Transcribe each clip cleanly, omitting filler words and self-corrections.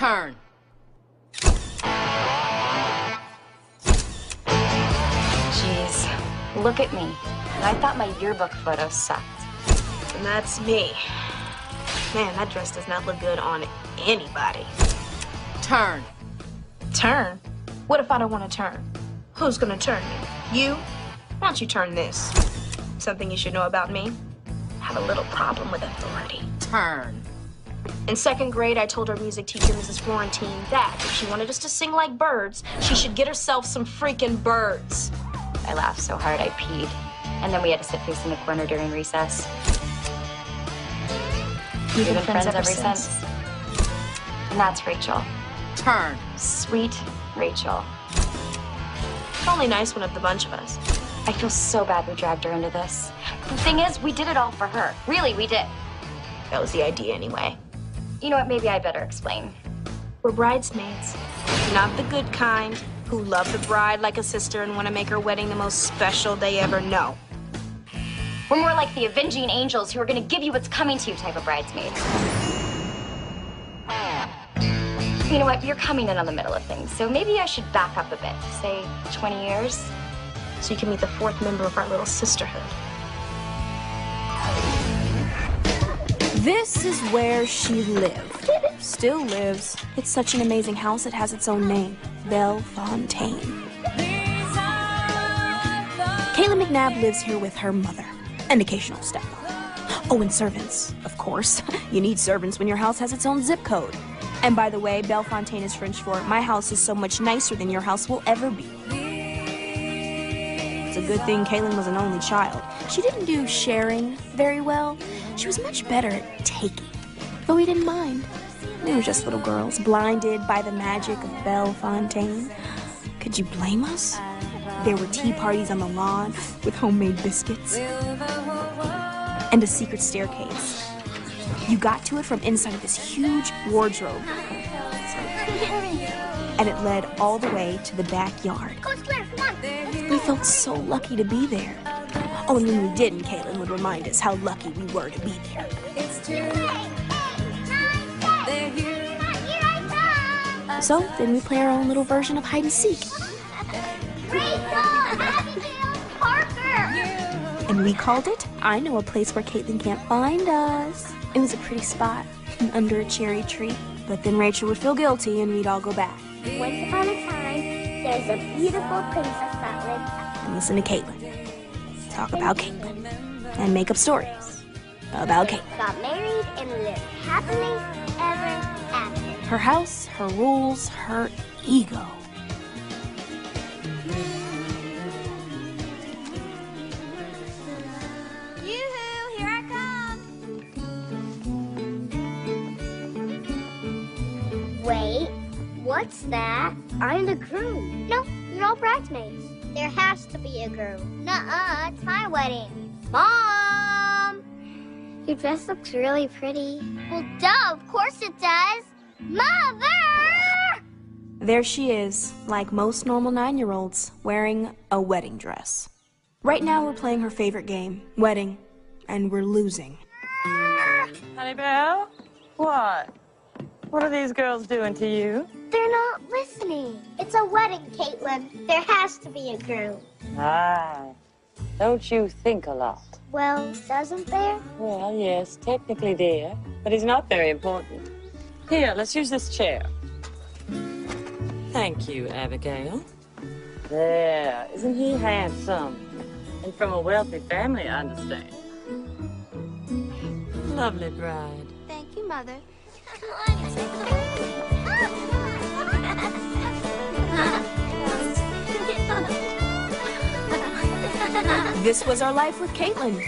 Turn. Jeez, look at me. I thought my yearbook photo sucked. And that's me. Man, that dress does not look good on anybody. Turn. Turn? What if I don't want to turn? Who's gonna turn me? You? Why don't you turn this? Something you should know about me? I have a little problem with authority. Turn. In second grade, I told our music teacher, Mrs. Florentine, that if she wanted us to sing like birds, she should get herself some freaking birds. I laughed so hard I peed. And then we had to sit facing the corner during recess. We've been friends ever since. And that's Rachel. Turn. Sweet Rachel. The only nice one of the bunch of us. I feel so bad we dragged her into this. The thing is, we did it all for her. Really, we did. That was the idea anyway. You know what, maybe I better explain. We're bridesmaids. Not the good kind, who love the bride like a sister and want to make her wedding the most special they ever know. We're more like the avenging angels who are going to give you what's coming to you type of bridesmaids. You know what, you're coming in on the middle of things, so maybe I should back up a bit. Say 20 years. So you can meet the fourth member of our little sisterhood. This is where she lived. Still lives. It's such an amazing house, it has its own name. Bellefontaine. Caitlin McNabb lives here with her mother. And occasional stepmother. Oh, and servants, of course. You need servants when your house has its own zip code. And by the way, Bellefontaine is French for, my house is so much nicer than your house will ever be. It's a good thing Caitlin was an only child. She didn't do sharing very well. She was much better at taking. But we didn't mind. We were just little girls, blinded by the magic of Bellefontaine. Could you blame us? There were tea parties on the lawn with homemade biscuits. And a secret staircase. You got to it from inside of this huge wardrobe. And it led all the way to the backyard. We felt so lucky to be there. Oh, and when we didn't, Caitlin would remind us how lucky we were to be there. So then we play our own little version of hide and seek. And we called it, I Know a Place Where Caitlin Can't Find Us. It was a pretty spot, under a cherry tree. But then Rachel would feel guilty and we'd all go back. Once upon a time, there's a beautiful princess that lived. And listen to Caitlin. Talk about Caitlin. And make up stories about Caitlin. Got married and lived happily ever after. Her house, her rules, her ego. Yoo-hoo, here I come. Wait, what's that? I'm the groom. No, you're all bridesmaids. There has to be a groom. Nuh-uh, it's my wedding. Mom! Your dress looks really pretty. Well, duh, of course it does. Mother! There she is, like most normal 9-year-olds, wearing a wedding dress. Right now we're playing her favorite game, wedding, and we're losing. Honey Belle? What? What are these girls doing to you? They're not listening. It's a wedding, Caitlin. There has to be a groom. Ah, don't you think a lot? Well, doesn't there? Well, yes, technically, dear, but it's not very important. Here, let's use this chair. Thank you, Abigail. There, isn't he handsome? And from a wealthy family, I understand. Lovely bride. Thank you, Mother. This was our life with Caitlin.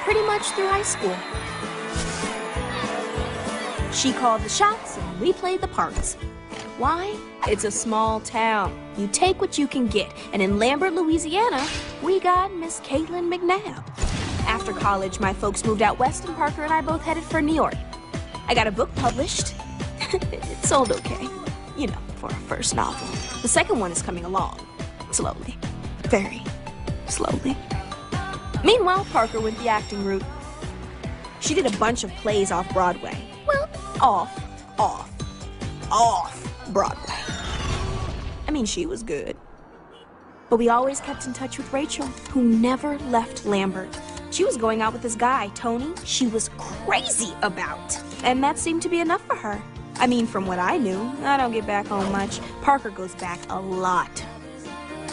Pretty much through high school. She called the shots and we played the parts. Why? It's a small town. You take what you can get. And in Lambert, Louisiana, we got Miss Caitlin McNabb. After college, my folks moved out west and Parker and I both headed for New York. I got a book published. It sold okay. You know, for a first novel. The second one is coming along. Slowly. Very slowly. Meanwhile, Parker went the acting route. She did a bunch of plays off Broadway. Well, off. off-Broadway. I mean, she was good. But we always kept in touch with Rachel, who never left Lambert. She was going out with this guy, Tony, she was crazy about. And that seemed to be enough for her. I mean, from what I knew, I don't get back home much. Parker goes back a lot.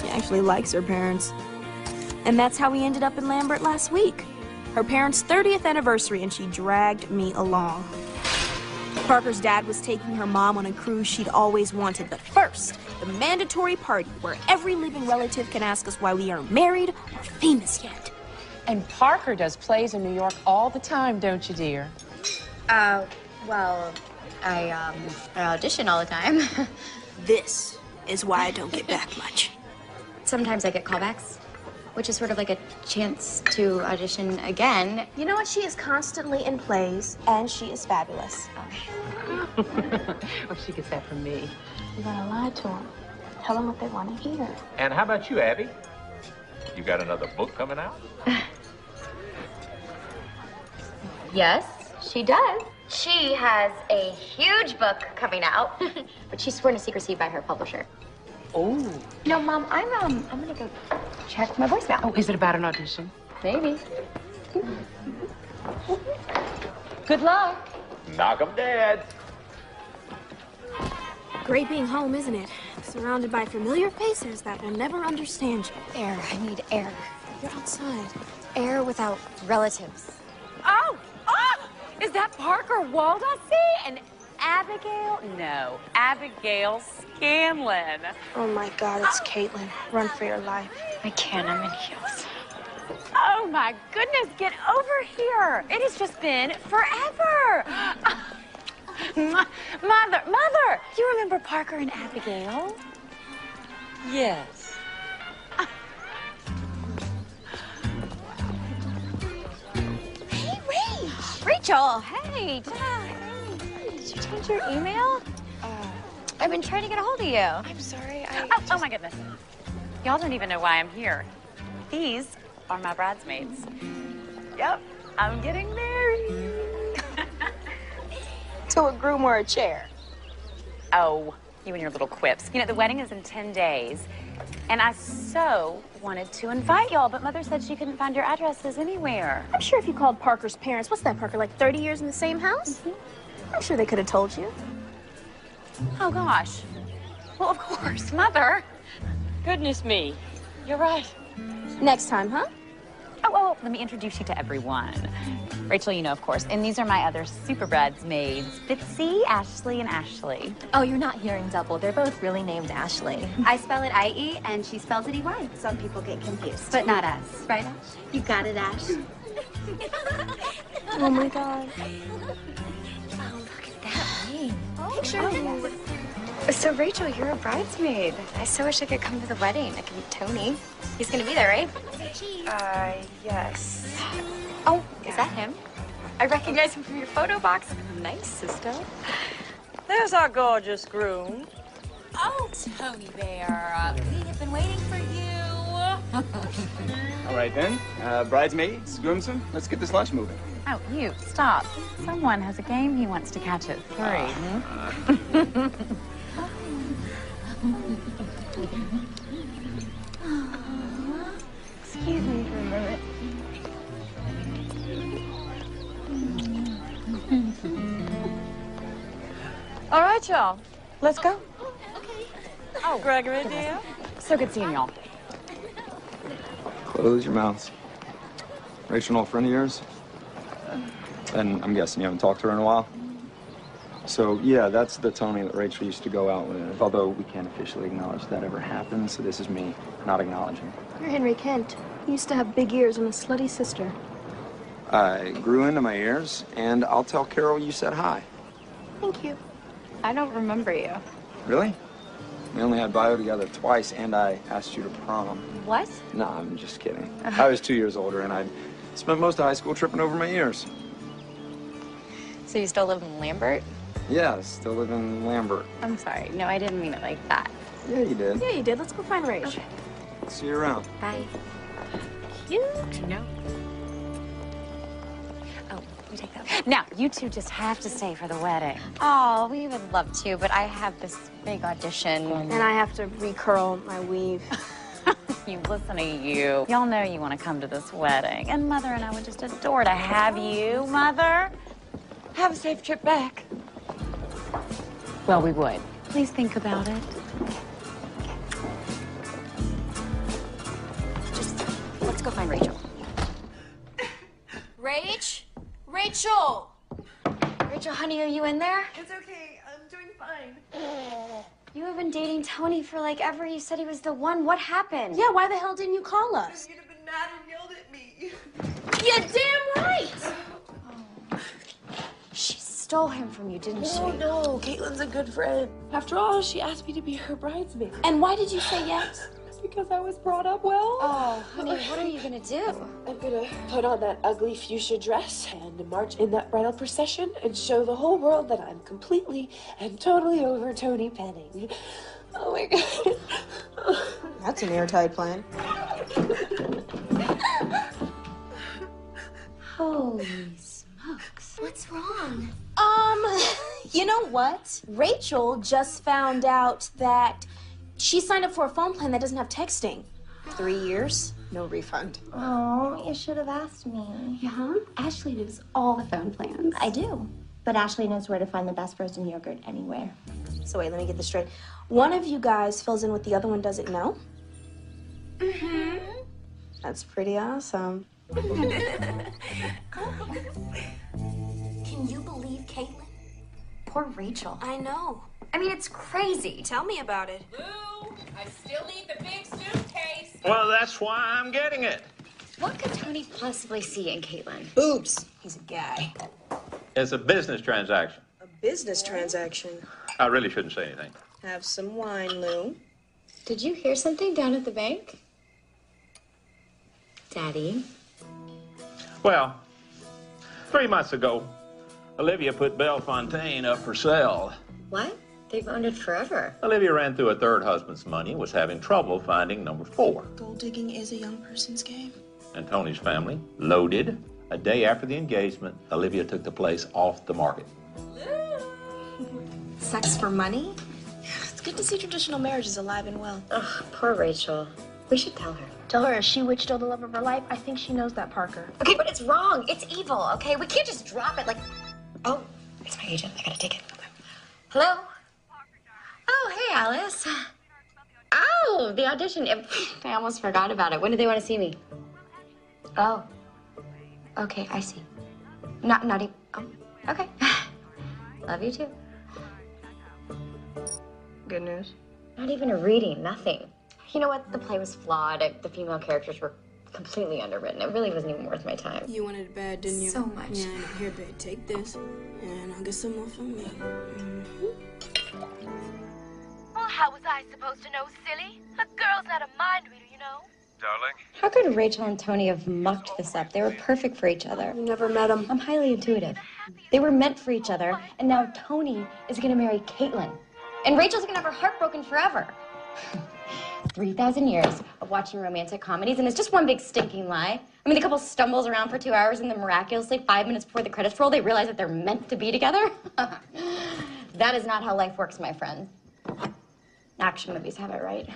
She actually likes her parents. And that's how we ended up in Lambert last week. Her parents' 30th anniversary, and she dragged me along. Parker's dad was taking her mom on a cruise she'd always wanted, but first, the mandatory party where every living relative can ask us why we aren't married or famous yet. And Parker does plays in New York all the time, don't you, dear? Well, I audition all the time. This is why I don't get back much. Sometimes I get callbacks, which is sort of like a chance to audition again. You know what? She is constantly in plays, and she is fabulous. Well, she gets that from me. You gotta lie to them. Tell them what they want to hear. And how about you, Abby? You got another book coming out? Yes, she does. She has a huge book coming out, but she's sworn to secrecy by her publisher. Oh. No, Mom, I'm gonna go check my voicemail. Oh, is it about an audition? Maybe. Good luck. Knock 'em dead. Great being home, isn't it? Surrounded by familiar faces that will never understand you. Air. I need air. You're outside. Air without relatives. Oh! Oh! Is that Parker Wald I see? And Abigail? No, Abigail Scanlon. Oh my God, it's Caitlin. Run for your life. I can't. I'm in heels. Oh my goodness, get over here. It has just been forever. Mother, you remember Parker and Abigail? Yes. Hey, Rachel, hey. Did you change your email? I've been trying to get a hold of you. I'm sorry, Oh my goodness. Y'all don't even know why I'm here. These are my bridesmaids. Yep, I'm getting married. To a groom or a chair? Oh, you and your little quips. You know, the wedding is in 10 days, and I so wanted to invite y'all, but Mother said she couldn't find your addresses anywhere. I'm sure if you called Parker's parents, what's that, Parker, like 30 years in the same house? I'm sure they could have told you. Oh, gosh. Well, of course, Mother. Goodness me. You're right. Next time, huh? Oh, well, let me introduce you to everyone. Rachel, you know, of course. And these are my other super bridesmaids, Bitsy, Ashley, and Ashley. Oh, you're not hearing double. They're both really named Ashley. I spell it I-E, and she spells it E-Y. Some people get confused. But not us. Right, Ash? You got it, Ash. Oh my God. Oh, look at that ring. Picture. So, Rachel, you're a bridesmaid. I so wish I could come to the wedding. I could meet Tony. He's gonna be there, right? Yes. Oh, is that him? I recognize him from your photo box. Nice, sister. There's our gorgeous groom. Oh, Tony Bear, we have been waiting for you. All right, then. Bridesmaids, groomsmen, let's get this lunch moving. Oh, you, stop. Someone has a game he wants to catch at 3. Excuse me for a minute. All right, y'all. Let's go. Okay. Oh, Gregory, dear. So good seeing y'all. Close your mouths. Rachel, an old friend of yours? And I'm guessing you haven't talked to her in a while? So, yeah, that's the Tony that Rachel used to go out with, although we can't officially acknowledge that ever happened, so this is me not acknowledging. You're Henry Kent. He used to have big ears and a slutty sister. I grew into my ears, and I'll tell Carol you said hi. Thank you. I don't remember you. Really? We only had bio together twice, and I asked you to prom. What? No, I'm just kidding. I was 2 years older, and I'd spent most of high school tripping over my ears. So you still live in Lambert? Yeah, I still live in Lambert. I'm sorry. No, I didn't mean it like that. Yeah, you did. Yeah, you did. Let's go find Rach. Okay. See you around. Bye. Cute. No. Oh, You take that. Now, you two just have to stay for the wedding. Oh, we would love to, but I have this big audition. And I have to recurl my weave. You listen to you. Y'all know you want to come to this wedding. And Mother and I would just adore to have you, Mother. Have a safe trip back. Well, we would. Please think about it. Let's go find Rachel. Rachel! Rachel, honey, are you in there? It's okay. I'm doing fine. You have been dating Tony for like ever. You said he was the one. What happened? Yeah, why the hell didn't you call us? You'd have been mad and yelled at me. You're damn right! She stole him from you, didn't she? Oh, no. Caitlin's a good friend. After all, she asked me to be her bridesmaid. And why did you say yes? Because I was brought up well. Oh, honey, what are you gonna do? I'm gonna put on that ugly fuchsia dress and march in that bridal procession and show the whole world that I'm completely and totally over Tony Penning. Oh my God. That's an airtight plan. Holy smokes. What's wrong? You know what? Rachel just found out that she signed up for a phone plan that doesn't have texting. 3 years, no refund. Oh, you should have asked me. Yeah? Ashley knows all the phone plans. I do. But Ashley knows where to find the best frozen yogurt anywhere. So wait, let me get this straight. One of you guys fills in what the other one doesn't know? Mm-hmm. That's pretty awesome. Can you believe Caitlin? Poor Rachel. I know. I mean, it's crazy. Tell me about it. Lou, I still need the big suitcase. Well, that's why I'm getting it. What could Tony possibly see in Caitlin? Boobs. He's a guy. It's a business transaction. A business transaction. I really shouldn't say anything. Have some wine, Lou. Did you hear something down at the bank? Daddy? Well, 3 months ago, Olivia put Bellefontaine up for sale. What? They've owned it forever. Olivia ran through a third husband's money and was having trouble finding number 4. Gold digging is a young person's game. And Tony's family loaded. A day after the engagement, Olivia took the place off the market. Sex for money? It's good to see traditional marriages alive and well. Ugh, poor Rachel. We should tell her. Tell her, is she witch still the love of her life? I think she knows that, Parker. Okay, but it's wrong. It's evil, okay? We can't just drop it like... Oh, it's my agent. I gotta take it. Hello? Oh, hey, Alice. Oh, the audition. I almost forgot about it. When do they want to see me? Oh. Okay, I see. Not even... Oh, okay. Love you, too. Good news. Not even a reading, nothing. You know what? The play was flawed. The female characters were completely underwritten. It really wasn't even worth my time. You wanted it bad, didn't you? So much. Yeah, I know. Here, babe, take this. And I'll get some more from me. Well, how was I supposed to know, silly? A girl's not a mind reader, you know. Darling? How could Rachel and Tony have mucked this up? They were perfect for each other. You never met him. I'm highly intuitive. They were meant for each other, and now Tony is gonna marry Caitlin. And Rachel's gonna have her heart broken forever. 3,000 years of watching romantic comedies, and it's just one big stinking lie. I mean, the couple stumbles around for 2 hours, and then miraculously, 5 minutes before the credits roll, they realize that they're meant to be together. That is not how life works, my friend. Action movies have it right.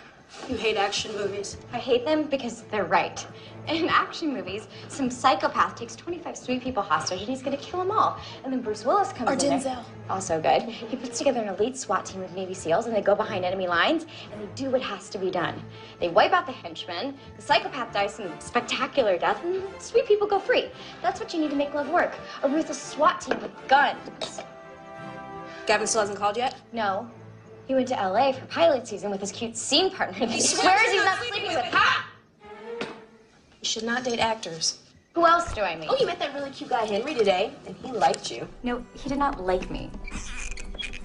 You hate action movies. I hate them because they're right. In action movies, some psychopath takes 25 sweet people hostage and he's gonna kill them all. And then Bruce Willis comes in Denzel. there. Also good. He puts together an elite SWAT team of Navy SEALs and they go behind enemy lines and they do what has to be done. They wipe out the henchmen, the psychopath dies some spectacular death, and sweet people go free. That's what you need to make love work. A ruthless SWAT team with guns. Gavin still hasn't called yet? No. He went to LA for pilot season with his cute scene partner. He swears he's not sleeping with her. You should not date actors. Who else do I mean? Oh, you met that really cute guy, Henry, today, and he liked you. No, he did not like me.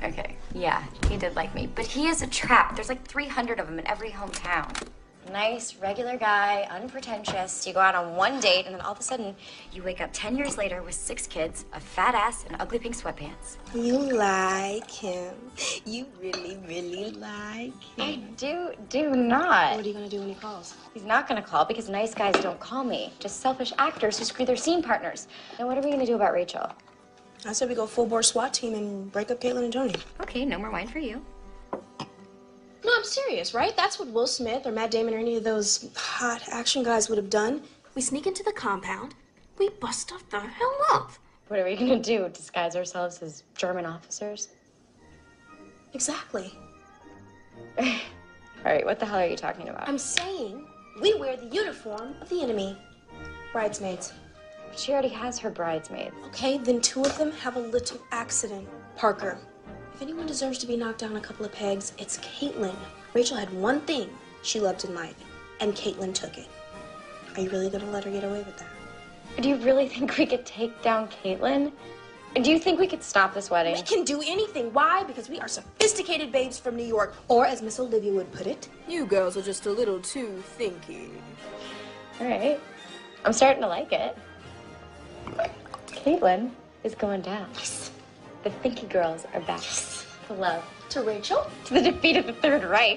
Okay, yeah, he did like me. But he is a trap. There's like 300 of them in every hometown. Nice, regular guy, unpretentious. You go out on one date, and then all of a sudden, you wake up 10 years later with 6 kids, a fat ass, and ugly pink sweatpants. You like him. You really, really like him. I do not. What are you gonna do when he calls? He's not gonna call because nice guys don't call me. Just selfish actors who screw their scene partners. Now, what are we gonna do about Rachel? I said we go full-bore SWAT team and break up Caitlin and Tony. Okay, no more wine for you. No, I'm serious, right? That's what Will Smith or Matt Damon or any of those hot action guys would have done. We sneak into the compound, we bust stuff the hell up. What are we gonna do? Disguise ourselves as German officers? Exactly. All right, what the hell are you talking about? I'm saying we wear the uniform of the enemy. Bridesmaids. She already has her bridesmaids. Okay, then 2 of them have a little accident. Parker. If anyone deserves to be knocked down a couple of pegs, it's Caitlin. Rachel had one thing she loved in life, and Caitlin took it. Are you really gonna let her get away with that? Do you really think we could take down Caitlin? Do you think we could stop this wedding? We can do anything. Why? Because we are sophisticated babes from New York. Or, as Miss Olivia would put it, you girls are just a little too thinky. All right. I'm starting to like it. Caitlin is going down. Yes. The Thinky girls are back. To love. To Rachel? To the defeat of the Third Reich.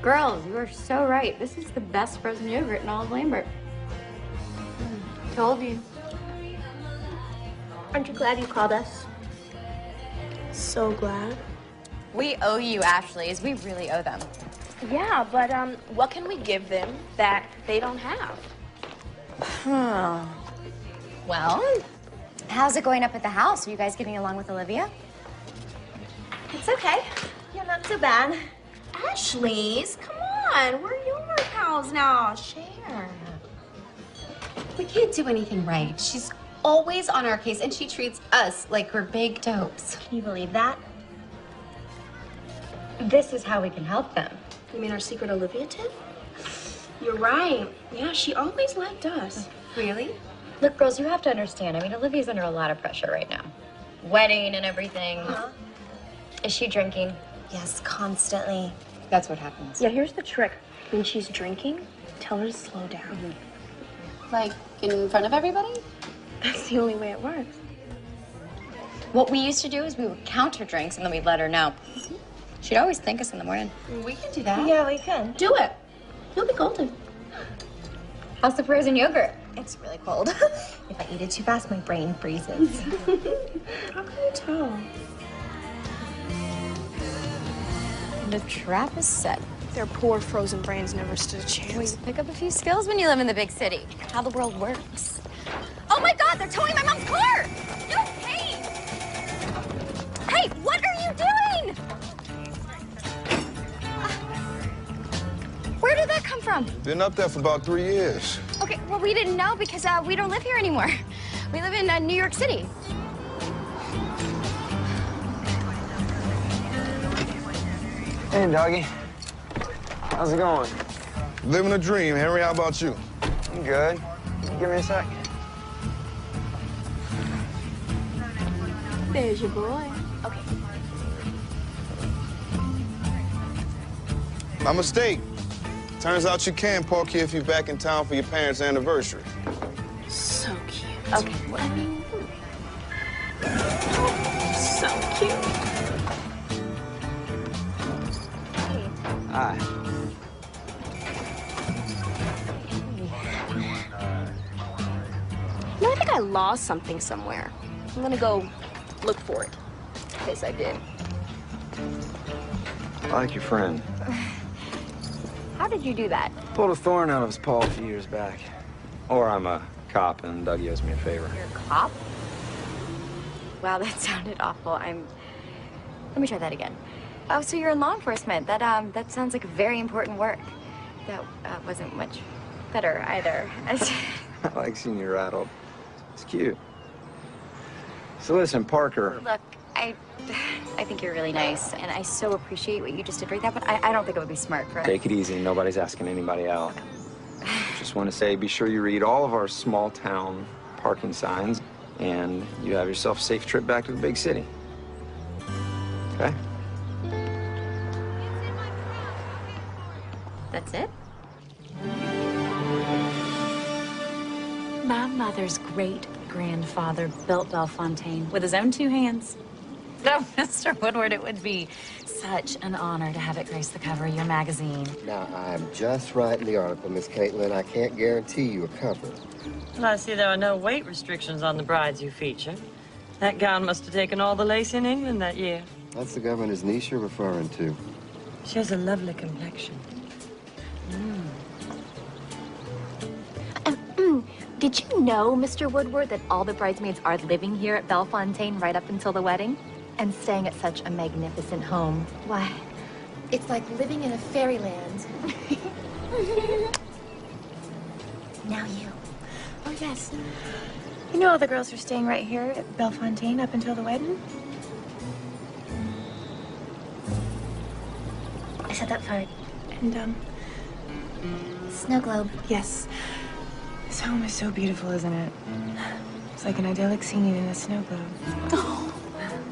Girls, you are so right. This is the best frozen yogurt in all of Lambert. Told you. Aren't you glad you called us? So glad. We owe you, Ashley's. We really owe them. Yeah, but what can we give them that they don't have? Well, how's it going up at the house? Are you guys getting along with Olivia? It's okay. Yeah, not so bad. Ashley's, come on. We're your pals now. Share. We can't do anything right. She's always on our case, and she treats us like we're big dopes. Can you believe that? This is how we can help them. You mean our secret Olivia tip? You're right. Yeah, she always liked us. Really? Look, girls, you have to understand. I mean, Olivia's under a lot of pressure right now. Wedding and everything. Is she drinking? Yes, constantly. That's what happens. Yeah, here's the trick. When she's drinking, tell her to slow down. Like, in front of everybody? That's the only way it works. What we used to do is we would count her drinks and then we'd let her know. She'd always thank us in the morning. We can do that. Yeah, we can. Do it. You'll be golden. How's the frozen yogurt? It's really cold. If I eat it too fast, my brain freezes. How can you tell? The trap is set. Their poor frozen brains never stood a Well, chance. you pick up a few skills when you live in the big city. How the world works. Oh my God, they're towing my mom's car! No, hey! Hey, what are you doing? Where did that come from? Been up there for about 3 years. Okay, well, we didn't know because we don't live here anymore. We live in New York City. Hey, doggy. How's it going? Living a dream. Henry, how about you? I'm good. Give me a sec. There's your boy. Okay. My mistake. Turns out you can park here if you're back in town for your parents' anniversary. So cute. Okay. I mean, so cute. Hi. No, I think I lost something somewhere. I'm gonna go look for it. In case I did. I like your friend. How did you do that? Pulled a thorn out of his paw a few years back. Or I'm a cop and Dougie owes me a favor. You're a cop? Wow, that sounded awful. Let me try that again. Oh, so you're in law enforcement. That sounds like very important work. That wasn't much better either. I like seeing you rattled. It's cute. So listen, Parker. Look, I think you're really nice, and I so appreciate what you just did right there, but I don't think it would be smart for us. Take it easy. Nobody's asking anybody out. Just want to say, be sure you read all of our small town parking signs, and you have yourself a safe trip back to the big city. Okay? That's it? My mother's great-grandfather built Bellefontaine with his own 2 hands. Oh, Mr. Woodward, it would be such an honor to have it grace the cover of your magazine. Now, I'm just writing the article, Miss Caitlin. I can't guarantee you a cover. Well, I see there are no weight restrictions on the brides you feature. That gown must have taken all the lace in England that year. That's the governor's niece you're referring to. She has a lovely complexion. Did you know, Mr. Woodward, that all the bridesmaids are living here at Bellefontaine right up until the wedding? And staying at such a magnificent home. Why, it's like living in a fairyland. Now you. Oh, yes. You know all the girls are staying right here at Bellefontaine up until the wedding? I said that part. And, Snow globe. Yes. This home is so beautiful, isn't it? It's like an idyllic scene in a snow globe. Oh,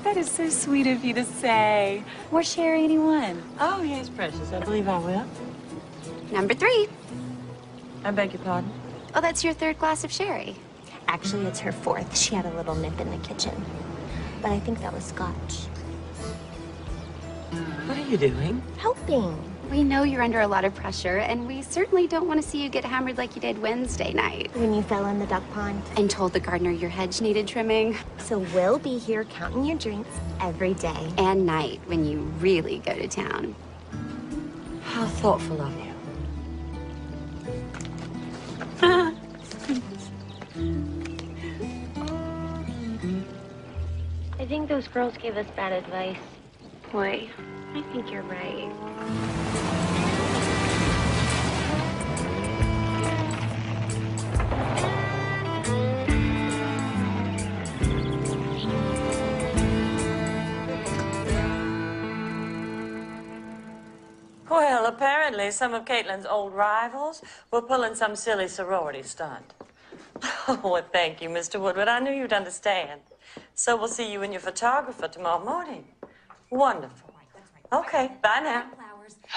that is so sweet of you to say. More sherry, anyone? Oh, yes, precious. I believe I will. Number 3. I beg your pardon? Oh, that's your 3rd glass of sherry. Actually, it's her 4th. She had a little nip in the kitchen. But I think that was scotch. What are you doing? Helping. We know you're under a lot of pressure, and we certainly don't want to see you get hammered like you did Wednesday night. When you fell in the duck pond. And told the gardener your hedge needed trimming. So we'll be here counting your drinks every day. And night, when you really go to town. How thoughtful of you. I think those girls gave us bad advice. Boy, I think you're right. Well, apparently some of Caitlin's old rivals were pulling some silly sorority stunt. Oh, well, thank you, Mr. Woodward. I knew you'd understand. So we'll see you and your photographer tomorrow morning. Wonderful. Okay, bye now.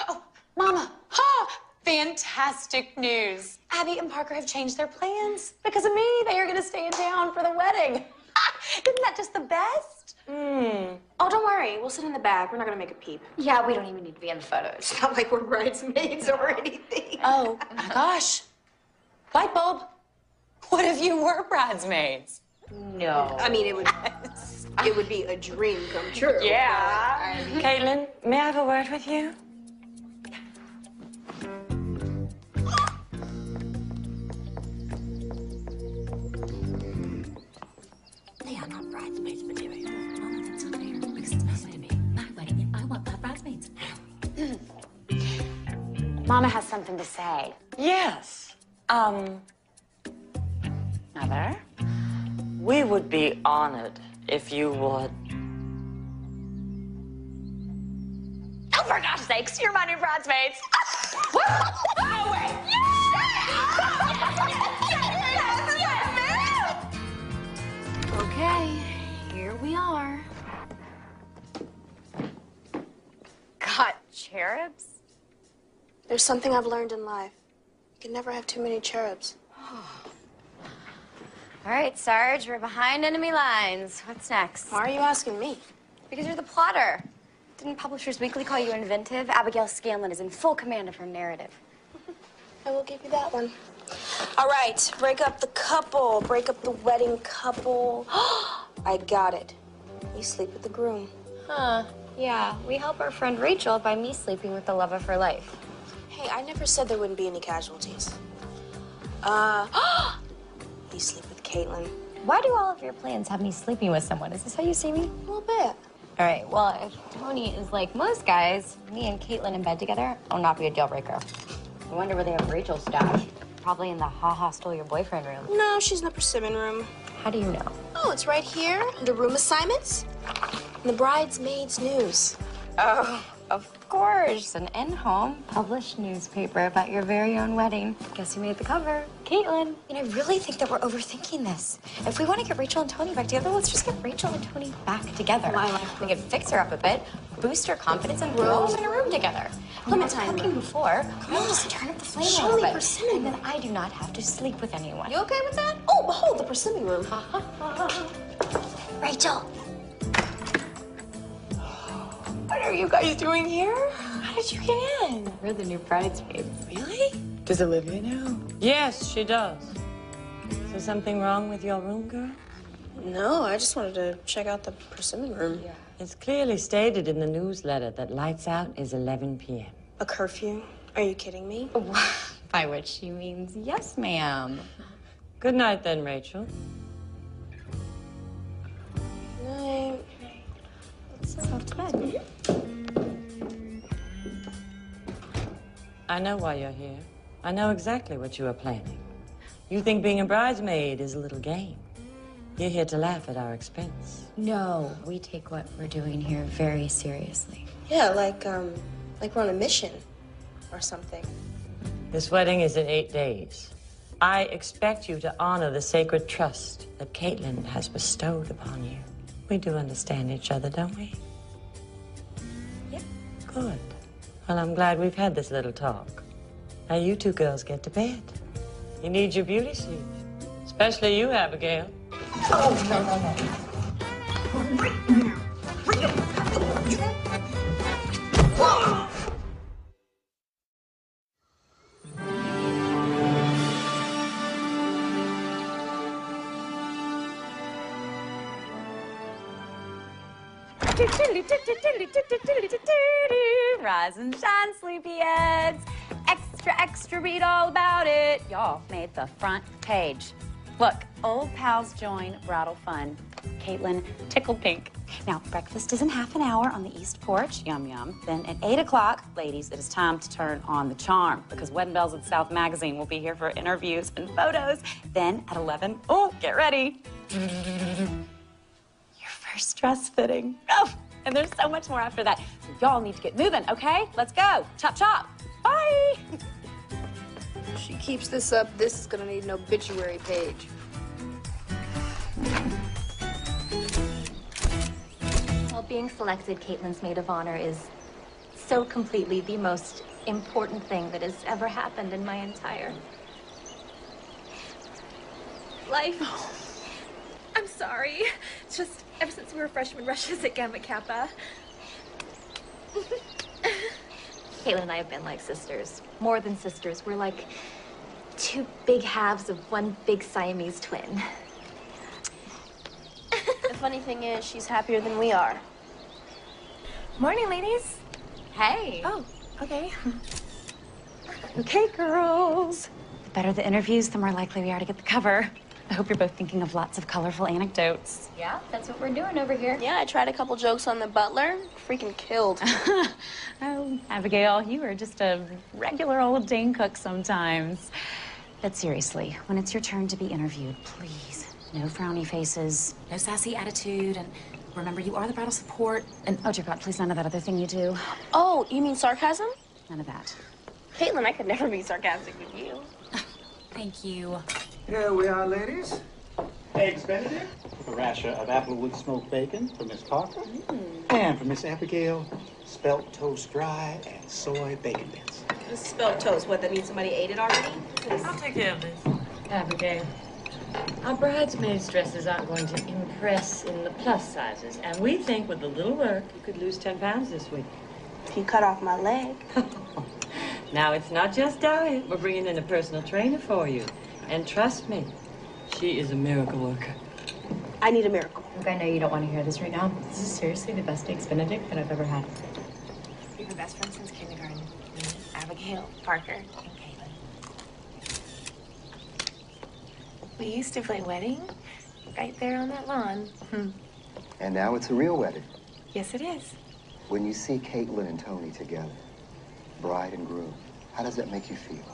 Oh, Mama. Ha! Fantastic news. Abby and Parker have changed their plans. Because of me, they are going to stay in town for the wedding. Isn't that just the best? Oh, don't worry. We'll sit in the back. We're not gonna make a peep. Yeah, we don't even need to be in the photos. It's not like we're bridesmaids or anything. Oh, my gosh. Light bulb. What if you were bridesmaids? No. I mean, it would be a dream come true. Yeah. Caitlin, may I have a word with you? They are not bridesmaids material. Mama, that's not fair. Because it's my wedding. My wedding, and I want my bridesmaids. Mama has something to say. Yes. Mother? We would be honored if you would. Oh, for gosh sakes, you're my new bridesmaids. No way. Okay, here we are. Got cherubs? There's something I've learned in life. You can never have too many cherubs. All right, Sarge, we're behind enemy lines. What's next? Why are you asking me? Because you're the plotter. Didn't Publishers Weekly call you inventive? Abigail Scanlon is in full command of her narrative. I will give you that one. All right, break up the couple. Break up the wedding couple. I got it. You sleep with the groom. Huh, yeah. We help our friend Rachel by me sleeping with the love of her life. Hey, I never said there wouldn't be any casualties. You sleep with Caitlin. Why do all of your plans have me sleeping with someone? Is this how you see me? A little bit. All right, well, if Tony is like most guys, me and Caitlin in bed together will not be a deal breaker. I wonder where they have Rachel's stash. Probably in the ha-ha stole your boyfriend room. No, she's in the persimmon room. How do you know? Oh, it's right here. The room assignments. And the bridesmaids news. Oh, Of course, an in-home published newspaper about your very own wedding. Guess who made the cover? Caitlin. And I really think that we're overthinking this. If we want to get Rachel and Tony back together, let's just get Rachel and Tony back together. We can fix her up a bit, boost her confidence, and grow up in a room together. Clementine, talking before, we'll just turn up the flame a little bit. And then I do not have to sleep with anyone. You okay with that? Oh, behold, the persimmon room. Rachel. What are you guys doing here? How did you get in? We're the new bridesmaids. Really? Does Olivia know? Yes, she does. Is there something wrong with your room, girl? No, I just wanted to check out the persimmon room. Yeah. It's clearly stated in the newsletter that lights out is 11 p.m. A curfew? Are you kidding me? By which she means yes, ma'am. Good night, then, Rachel. No. Let's go to bed. I know why you're here. I know exactly what you are planning. You think being a bridesmaid is a little game. You're here to laugh at our expense. No, we take what we're doing here very seriously. Yeah, like we're on a mission or something. This wedding is in 8 days. I expect you to honor the sacred trust that Caitlin has bestowed upon you. We do understand each other, don't we? Yeah. Good. Well, I'm glad we've had this little talk. Now you two girls get to bed. You need your beauty sleep. Especially you, Abigail. Oh, no. Rise and shine, sleepyheads. Extra, extra, read all about it. Y'all made the front page. Look, old pals join bridal fun. Caitlin tickled pink. Now, breakfast is in half an hour on the east porch. Yum, yum. Then at 8 o'clock, ladies, it is time to turn on the charm because Wedding Bells at South Magazine will be here for interviews and photos. Then at 11, oh, get ready. Your first dress fitting. Oh, and there's so much more after that. So y'all need to get moving, okay? Let's go. Chop, chop. Bye. If she keeps this up, this is gonna need an obituary page. Well, being selected Caitlin's maid of honor is so completely the most important thing that has ever happened in my entire life. I'm sorry. It's just ever since we were freshman rushes at Gamma Kappa. Caitlin and I have been like sisters. More than sisters. We're like two big halves of one big Siamese twin. The funny thing is, she's happier than we are. Morning, ladies. Hey. Oh, okay. Okay, girls. The better the interviews, the more likely we are to get the cover. I hope you're both thinking of lots of colorful anecdotes. Yeah, that's what we're doing over here. Yeah, I tried a couple jokes on the butler. Freaking killed. Oh, Abigail, you are just a regular old Dane cook sometimes. But seriously, when it's your turn to be interviewed, please, no frowny faces, no sassy attitude, and remember, you are the bridal support. And, oh, dear God, please, none of that other thing you do. Oh, you mean sarcasm? None of that. Caitlin, I could never be sarcastic with you. Thank you. Here we are, ladies. Eggs Benedict, with a rasher of applewood smoked bacon for Miss Parker. And for Miss Abigail, spelt toast dry and soy bacon bits. This is spelled toast. What, that means somebody ate it already? I'll take care of this. Abigail, our bridesmaids' dresses aren't going to impress in the plus sizes, and we think with a little work, you could lose 10 pounds this week. You cut off my leg. Now, it's not just diet. We're bringing in a personal trainer for you. And trust me, she is a miracle worker. I need a miracle. Look, I know you don't want to hear this right now, but this is seriously the best Eggs Benedict that I've ever had. We've been best friends since kindergarten. Me, Abigail, Parker, and Caitlin. We used to play wedding right there on that lawn. And now it's a real wedding. Yes, it is. When you see Caitlin and Tony together, bride and groom, how does that make you feel?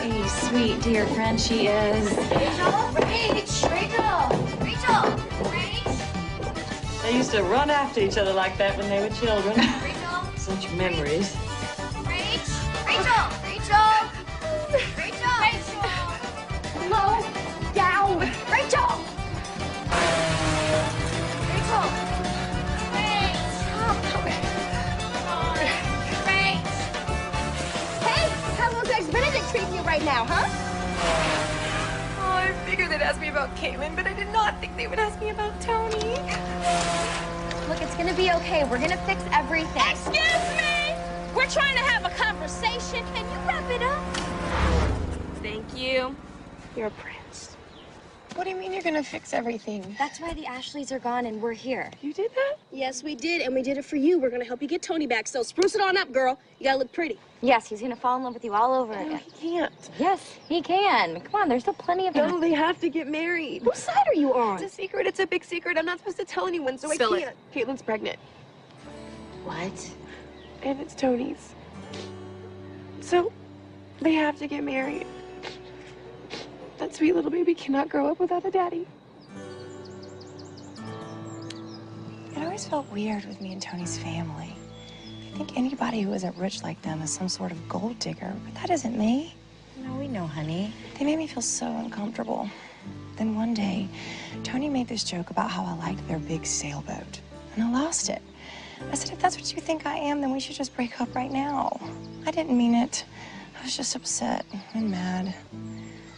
sweet, sweet dear friend she is. Rachel! They used to run after each other like that when they were children. Such memories. Rachel! Slow down! Rachel! Hey, how's those ex-Benedict treating you right now, huh? Oh, I figured they'd ask me about Caitlin, but I did not think they would ask me about Tony. Look, it's gonna be okay. We're gonna fix everything. Excuse me! We're trying to have a conversation. Can you wrap it up? Thank you. You're a prince. What do you mean you're gonna fix everything? That's why the Ashleys are gone and we're here. You did that? Yes, we did, and we did it for you. We're gonna help you get Tony back, so spruce it on up, girl. You gotta look pretty. Yes, he's gonna fall in love with you all over again. He can't. Yes, he can. Come on, there's still plenty of time. No, they have to get married. Whose side are you on? It's a secret. It's a big secret. I'm not supposed to tell anyone, so Spill I can't. Caitlin's pregnant. What? And it's Tony's. So, they have to get married. That sweet little baby cannot grow up without a daddy. It always felt weird with me and Tony's family. I think anybody who isn't rich like them is some sort of gold digger, but that isn't me. No, we know, honey. They made me feel so uncomfortable. Then one day, Tony made this joke about how I liked their big sailboat, and I lost it. I said, if that's what you think I am, then we should just break up right now. I didn't mean it. I was just upset and mad.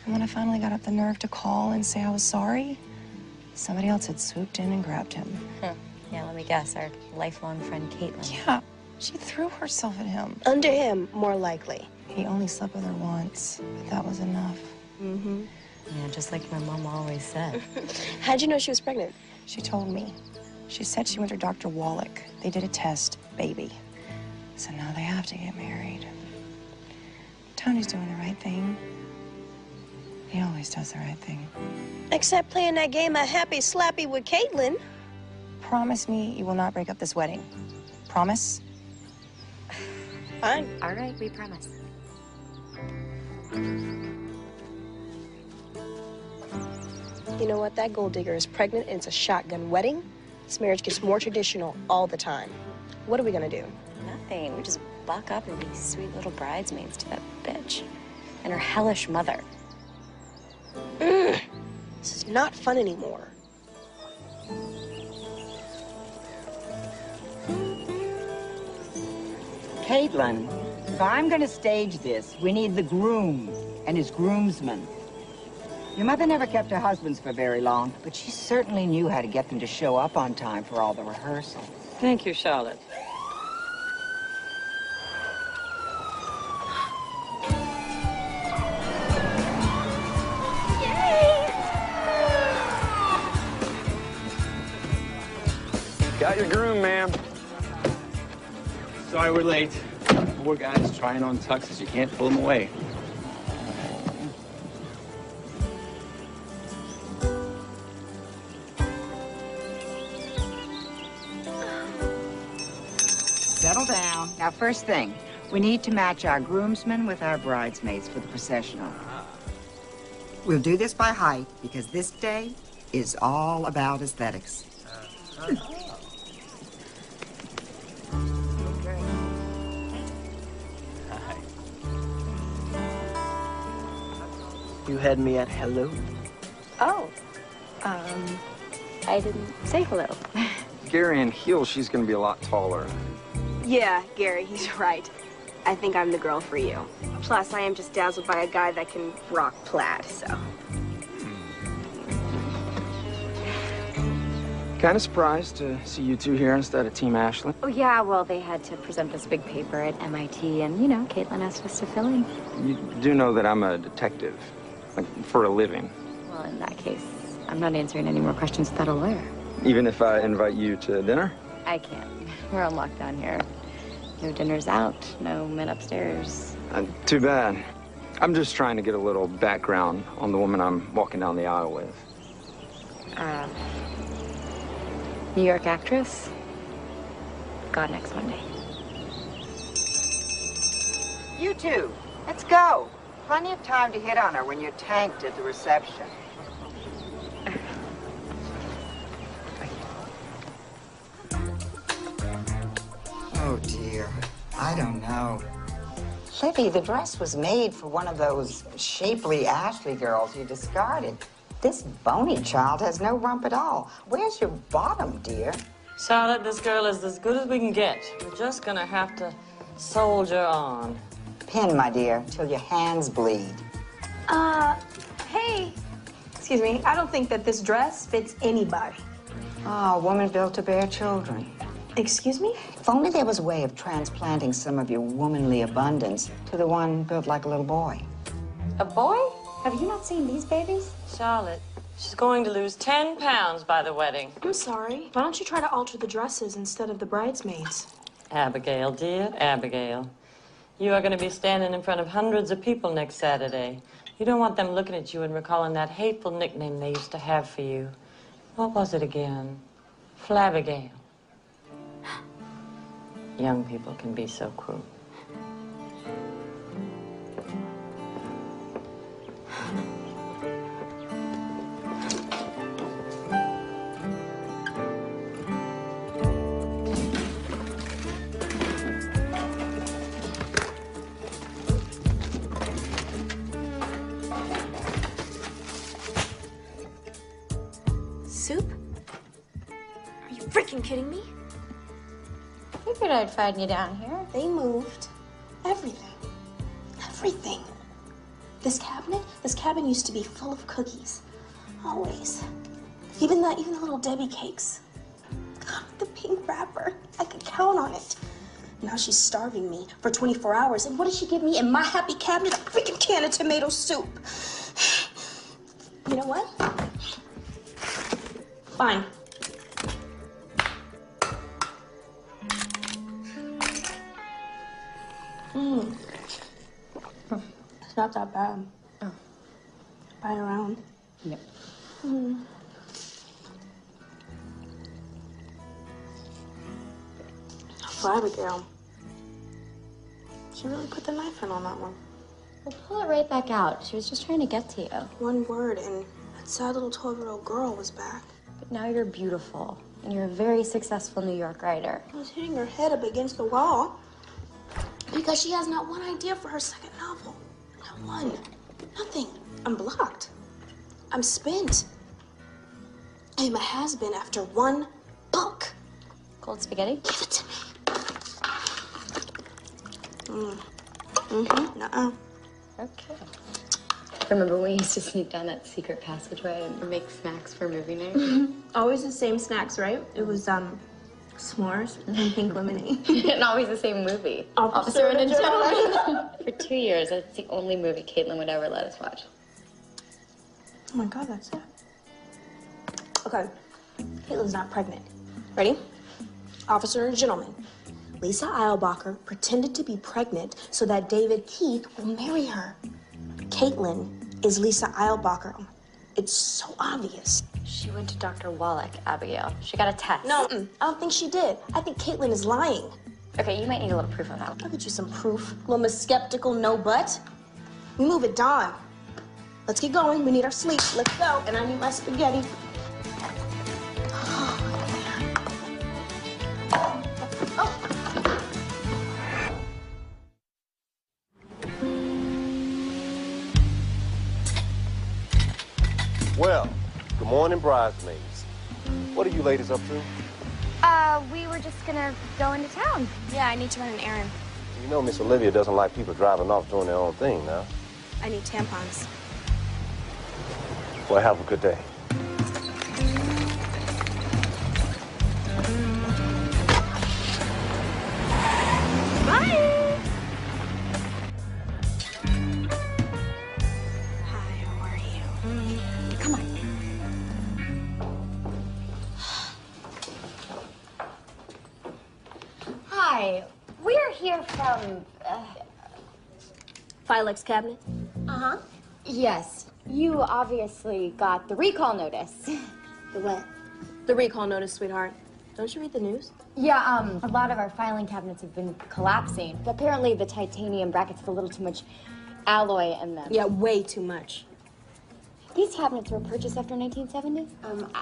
And when I finally got up the nerve to call and say I was sorry, somebody else had swooped in and grabbed him. Huh. Yeah, let me guess. Our lifelong friend, Caitlin. Yeah, she threw herself at him. Under him, more likely. He only slept with her once, but that was enough. Mm-hmm. Yeah, just like my mom always said. How'd you know she was pregnant? She told me. She said she went to Dr. Wallach. They did a test, baby. So now they have to get married. Tony's doing the right thing. He always does the right thing. Except playing that game of happy slappy with Caitlin. Promise me you will not break up this wedding. Promise? Fine. All right, we promise. You know what? That gold digger is pregnant and it's a shotgun wedding. This marriage gets more traditional all the time. What are we gonna do? Nothing. We just buck up and be sweet little bridesmaids to that bitch and her hellish mother. This is not fun anymore. Caitlin, if I'm going to stage this, we need the groom and his groomsmen. Your mother never kept her husbands for very long, but she certainly knew how to get them to show up on time for all the rehearsals. Thank you, Charlotte. Got your groom, ma'am. Sorry we're late. Poor guy's trying on tuxes. You can't pull him away. Settle down. Now, first thing, we need to match our groomsmen with our bridesmaids for the processional. We'll do this by height because this day is all about aesthetics. You had me at hello. Oh, I didn't say hello. Gary in heels, she's going to be a lot taller. Yeah, Gary, he's right. I think I'm the girl for you. Plus, I am just dazzled by a guy that can rock plaid, so. Kind of surprised to see you two here instead of Team Ashley. Oh, yeah, well, they had to present this big paper at MIT, and, you know, Caitlin asked us to fill in. You do know that I'm a detective, like, for a living. Well, in that case, I'm not answering any more questions without a lawyer. Even if I invite you to dinner? I can't. We're on lockdown here. No dinners out, no men upstairs. Too bad. I'm just trying to get a little background on the woman I'm walking down the aisle with. New York actress. Gone next Monday. You two, let's go. plenty of time to hit on her when you're tanked at the reception. Oh, dear. I don't know. Libby, the dress was made for one of those shapely Ashley girls you discarded. This bony child has no rump at all. Where's your bottom, dear? Charlotte, this girl is as good as we can get. We're just gonna have to soldier on. Pin, my dear, till your hands bleed. Hey. Excuse me, I don't think that this dress fits anybody. Oh, a woman built to bear children. Excuse me? If only there was a way of transplanting some of your womanly abundance to the one built like a little boy. A boy? Have you not seen these babies? Charlotte, she's going to lose 10 pounds by the wedding. I'm sorry. Why don't you try to alter the dresses instead of the bridesmaids? Abigail, dear, Abigail. You are going to be standing in front of hundreds of people next Saturday. You don't want them looking at you and recalling that hateful nickname they used to have for you. What was it again? Flabbigail. Young people can be so cruel. Soup? Are you freaking kidding me? Figured I'd find you down here. They moved everything. Everything. This cabinet used to be full of cookies. Always. Even the little Debbie cakes. God, the pink wrapper. I could count on it. Now she's starving me for 24 hours. And what did she give me in my happy cabinet? A freaking can of tomato soup. You know what? Fine. It's not that bad. Oh. Buy around. Yep. For Abigail. She really put the knife in on that one. Well, pull it right back out. She was just trying to get to you. One word, and that sad little 12-year-old girl was back. But now you're beautiful, and you're a very successful New York writer. I was hitting her head up against the wall because she has not one idea for her second novel. Not one. Nothing. I'm blocked. I'm spent. I am a has-been after one book. Cold spaghetti? Give it to me. Nuh-uh. Okay. Remember when we used to sneak down that secret passageway and make snacks for movie night? Always the same snacks, right? It was, s'mores and pink lemonade. And always the same movie. Officer and a Gentleman. For 2 years, that's the only movie Caitlin would ever let us watch. Oh my God, that's it. Okay, Caitlin's not pregnant. Ready? Officer and Gentleman. Lisa Eilbacher pretended to be pregnant so that David Keith will marry her. Caitlin is Lisa Eilbacher. It's so obvious. She went to Dr. Wallach, Abigail. She got a test. No, I don't think she did. I think Caitlin is lying. Okay, you might need a little proof on that. I'll get you some proof. Little Miss Skeptical, no butt. We move at dawn. Let's get going. We need our sleep. Let's go. And I need my spaghetti. Well, good morning, bridesmaids. What are you ladies up to? We were just gonna go into town. Yeah, I need to run an errand. You know Miss Olivia doesn't like people driving off doing their own thing now. I need tampons. Well, have a good day. Bye! Hi, how are you? Come on. Hi, we're here from, Filex cabinet? Uh-huh. Yes, you obviously got the recall notice. The what? The recall notice, sweetheart. Don't you read the news? Yeah, a lot of our filing cabinets have been collapsing. Apparently the titanium brackets have a little too much alloy in them. Yeah, way too much. These cabinets were purchased after 1970?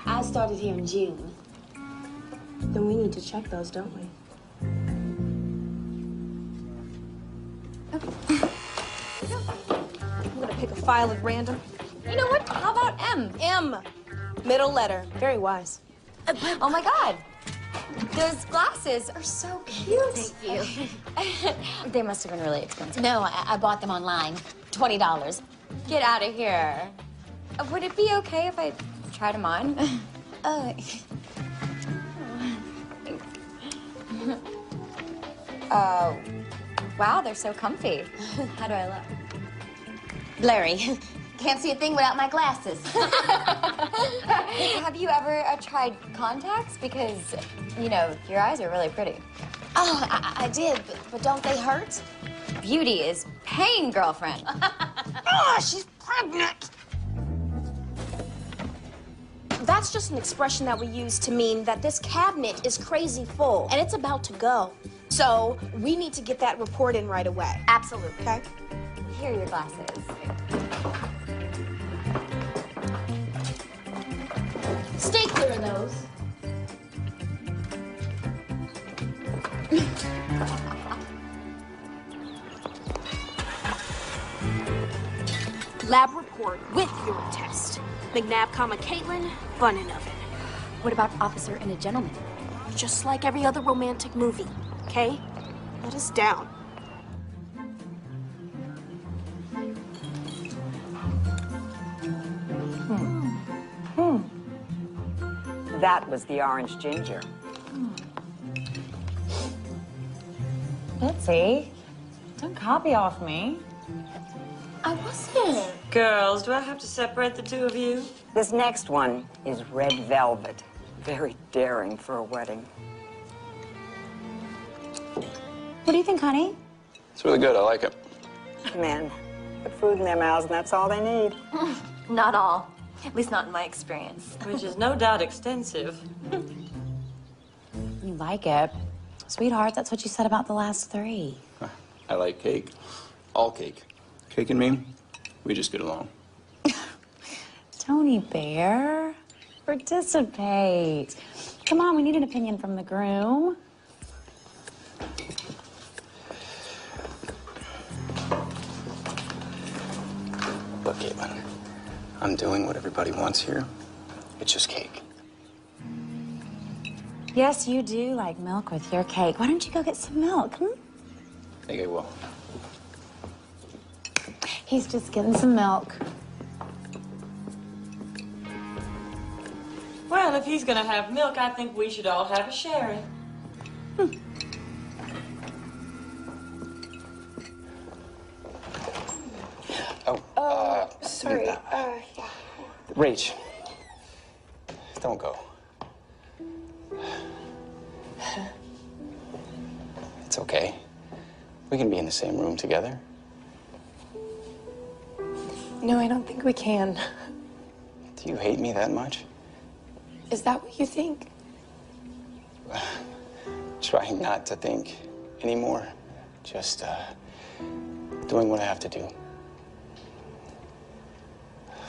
I started here in June. Then we need to check those, don't we? I'm gonna pick a file at random. You know what? How about M? M. Middle letter. Very wise. Oh my God. Those glasses are so cute. Thank you. They must have been really expensive. No, I bought them online. $20. Get out of here. Would it be okay if I tried them on? Wow, they're so comfy. How do I look? Blurry. Can't see a thing without my glasses. Have you ever tried contacts? Because, you know, your eyes are really pretty. Oh, I did, but don't they hurt? Beauty is pain, girlfriend. Oh, she's pregnant. That's just an expression that we use to mean that this cabinet is crazy full and it's about to go. So we need to get that report in right away. Absolutely. Okay? Here are your glasses. Stay clear of those. Lab report with urine test. McNabb, Caitlin, bun in oven. What about Officer and a Gentleman? Just like every other romantic movie, okay? Let us down. That was the orange ginger. Bitsy, don't copy off me. I wasn't. Girls, do I have to separate the two of you? This next one is red velvet. Very daring for a wedding. What do you think, honey? It's really good. I like it. Men put food in their mouths, and that's all they need. Not all. At least not in my experience. Which is no doubt extensive. You like it. Sweetheart, that's what you said about the last three. I like cake. All cake. Cake and me, we just get along. Tony Bear, participate. Come on, we need an opinion from the groom. Look, Caitlin, I'm doing what everybody wants here. It's just cake. Yes, you do like milk with your cake. Why don't you go get some milk? I think I will. He's just getting some milk. Well, if he's gonna have milk, I think we should all have a sharing. Sorry. Yeah. Rach, don't go. It's okay. We can be in the same room together. No, I don't think we can. Do you hate me that much? Is that what you think? Trying not to think anymore. Just, doing what I have to do.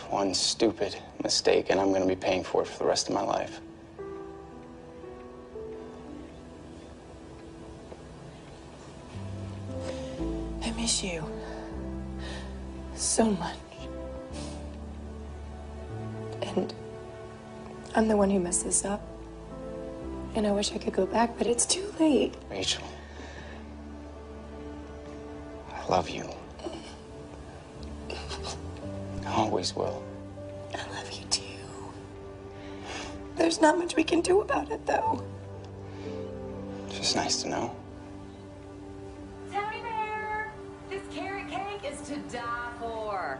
One stupid mistake, and I'm gonna be paying for it for the rest of my life. I miss you so much. And I'm the one who messed this up. And I wish I could go back, but it's too late. Rachel, I love you. I always will. I love you too. There's not much we can do about it, though. It's just nice to know. Tony Bear, this carrot cake is to die for.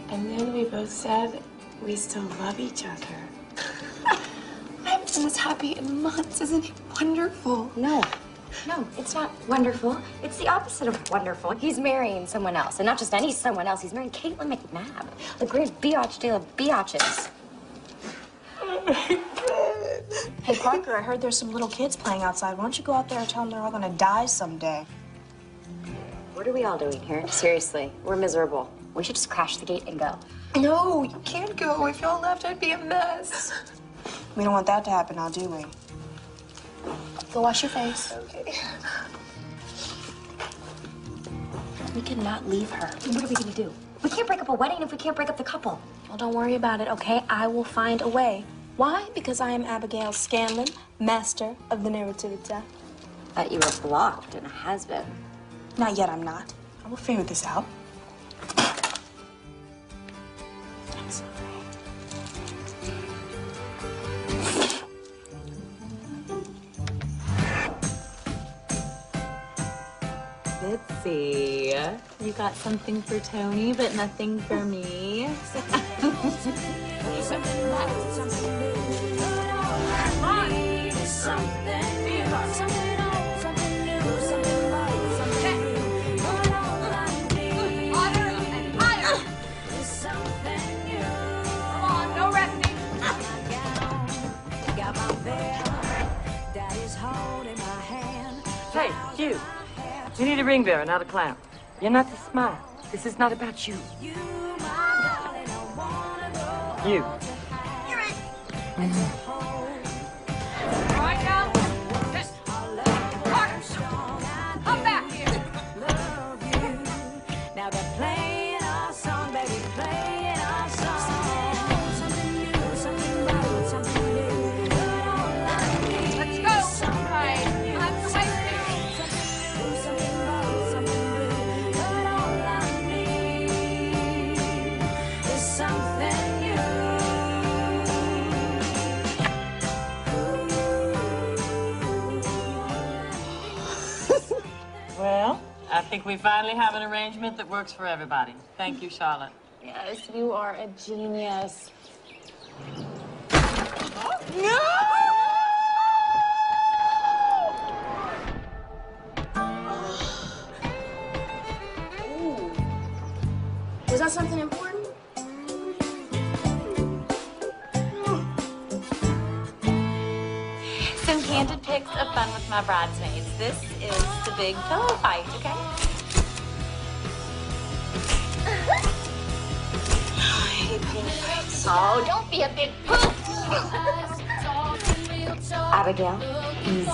And then we both said we still love each other. I haven't been this happy in months. Isn't it wonderful? No. No, it's not wonderful. It's the opposite of wonderful. He's marrying someone else, and not just any someone else. He's marrying Caitlin McNabb, the greatest biatch deal of biatches. Hey, Parker, I heard there's some little kids playing outside. Why don't you go out there and tell them they're all gonna die someday? What are we all doing here? Seriously, we're miserable. We should just crash the gate and go. No, you can't go. If y'all left, I'd be a mess. We don't want that to happen now, do we? Go wash your face. Okay. We cannot leave her. What are we gonna do? We can't break up a wedding if we can't break up the couple. Well, don't worry about it, okay? I will find a way. Why? Because I am Abigail Scanlon, master of the narrativita. Thought you were blocked and a has-been. Not yet, I'm not. I will figure this out. I'm sorry. Let's see. You got something for Tony, but nothing for me. Hey, you. You need a ring bearer, not a clown. You're not to smile. This is not about you. You. You're it. Right now, just come back here. Now they're playing our song, baby, playing our song. Something new, something bright, something new. Let's go. All right. I'm waiting. Something bright, something new. But all I need is something new. Well, I think we finally have an arrangement that works for everybody. Thank you, Charlotte. Yes, you are a genius. No! Ooh. Was that something important? Some candid pics of fun with my bridesmaids. This is the big pillow fight, okay? Oh, don't be a big poop! Abigail, easy.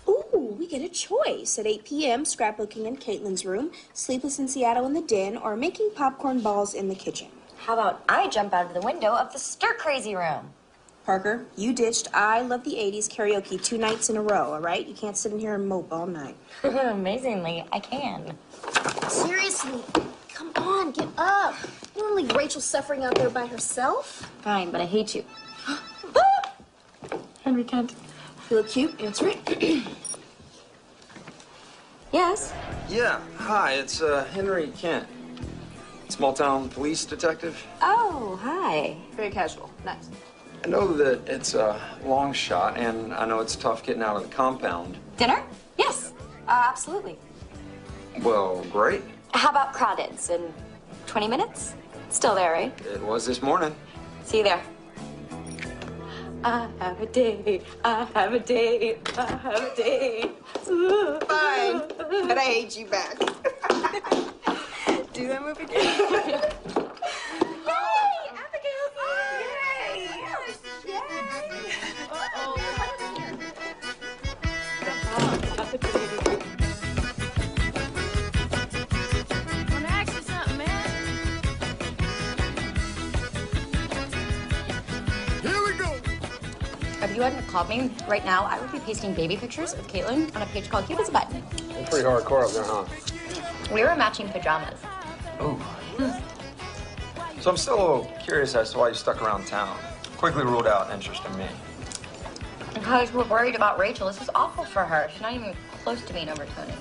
Ooh, we get a choice. At 8 p.m., scrapbooking in Caitlin's room, Sleepless in Seattle in the den, or making popcorn balls in the kitchen. How about I jump out of the window of the stir-crazy room? Parker, you ditched I Love the 80s karaoke 2 nights in a row, all right? You can't sit in here and mope all night. Amazingly, I can. Seriously, come on, get up. You don't leave Rachel suffering out there by herself. Fine, but I hate you. Henry Kent. You look cute. Answer it. Yes? Yeah, hi, it's Henry Kent. Small town police detective. Oh, hi. Very casual. Nice. I know that it's a long shot, and I know it's tough getting out of the compound. Dinner? Yes, absolutely. Well, great. How about Crawdad's in 20 minutes? Still there, right? It was this morning. See you there. I have a date, I have a date, I have a date. Fine, but I hate you back. Do that move again. Have you hadn't called me right now, I would be pasting baby pictures of Caitlin on a page called Cute as a Button. You're pretty hardcore up there, huh? We were matching pajamas. Ooh. So I'm still a little curious as to why you stuck around town. Quickly ruled out interest in me. Because we're worried about Rachel. This is awful for her. She's not even close to being over Tony.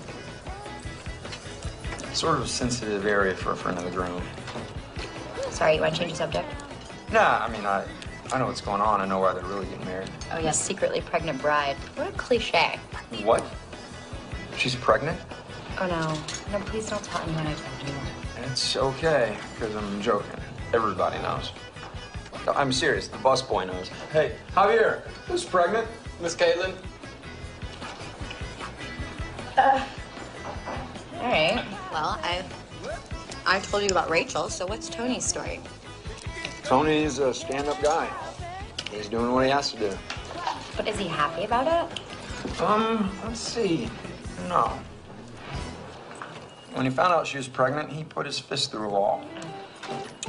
Sort of a sensitive area for another groom. Sorry, you want to change the subject? Nah, I mean, I know what's going on. I know why they're really getting married. Oh, yes, secretly pregnant bride. What a cliche. What? She's pregnant? Oh, no. No, please don't tell anyone I told you. It's okay, because I'm joking. Everybody knows. No, I'm serious. The busboy knows. Hey, Javier, who's pregnant? Miss Caitlin? All right. Well, I told you about Rachel, so what's Tony's story? Tony's a stand-up guy. He's doing what he has to do. But is he happy about it? Let's see. No. When he found out she was pregnant, he put his fist through a wall.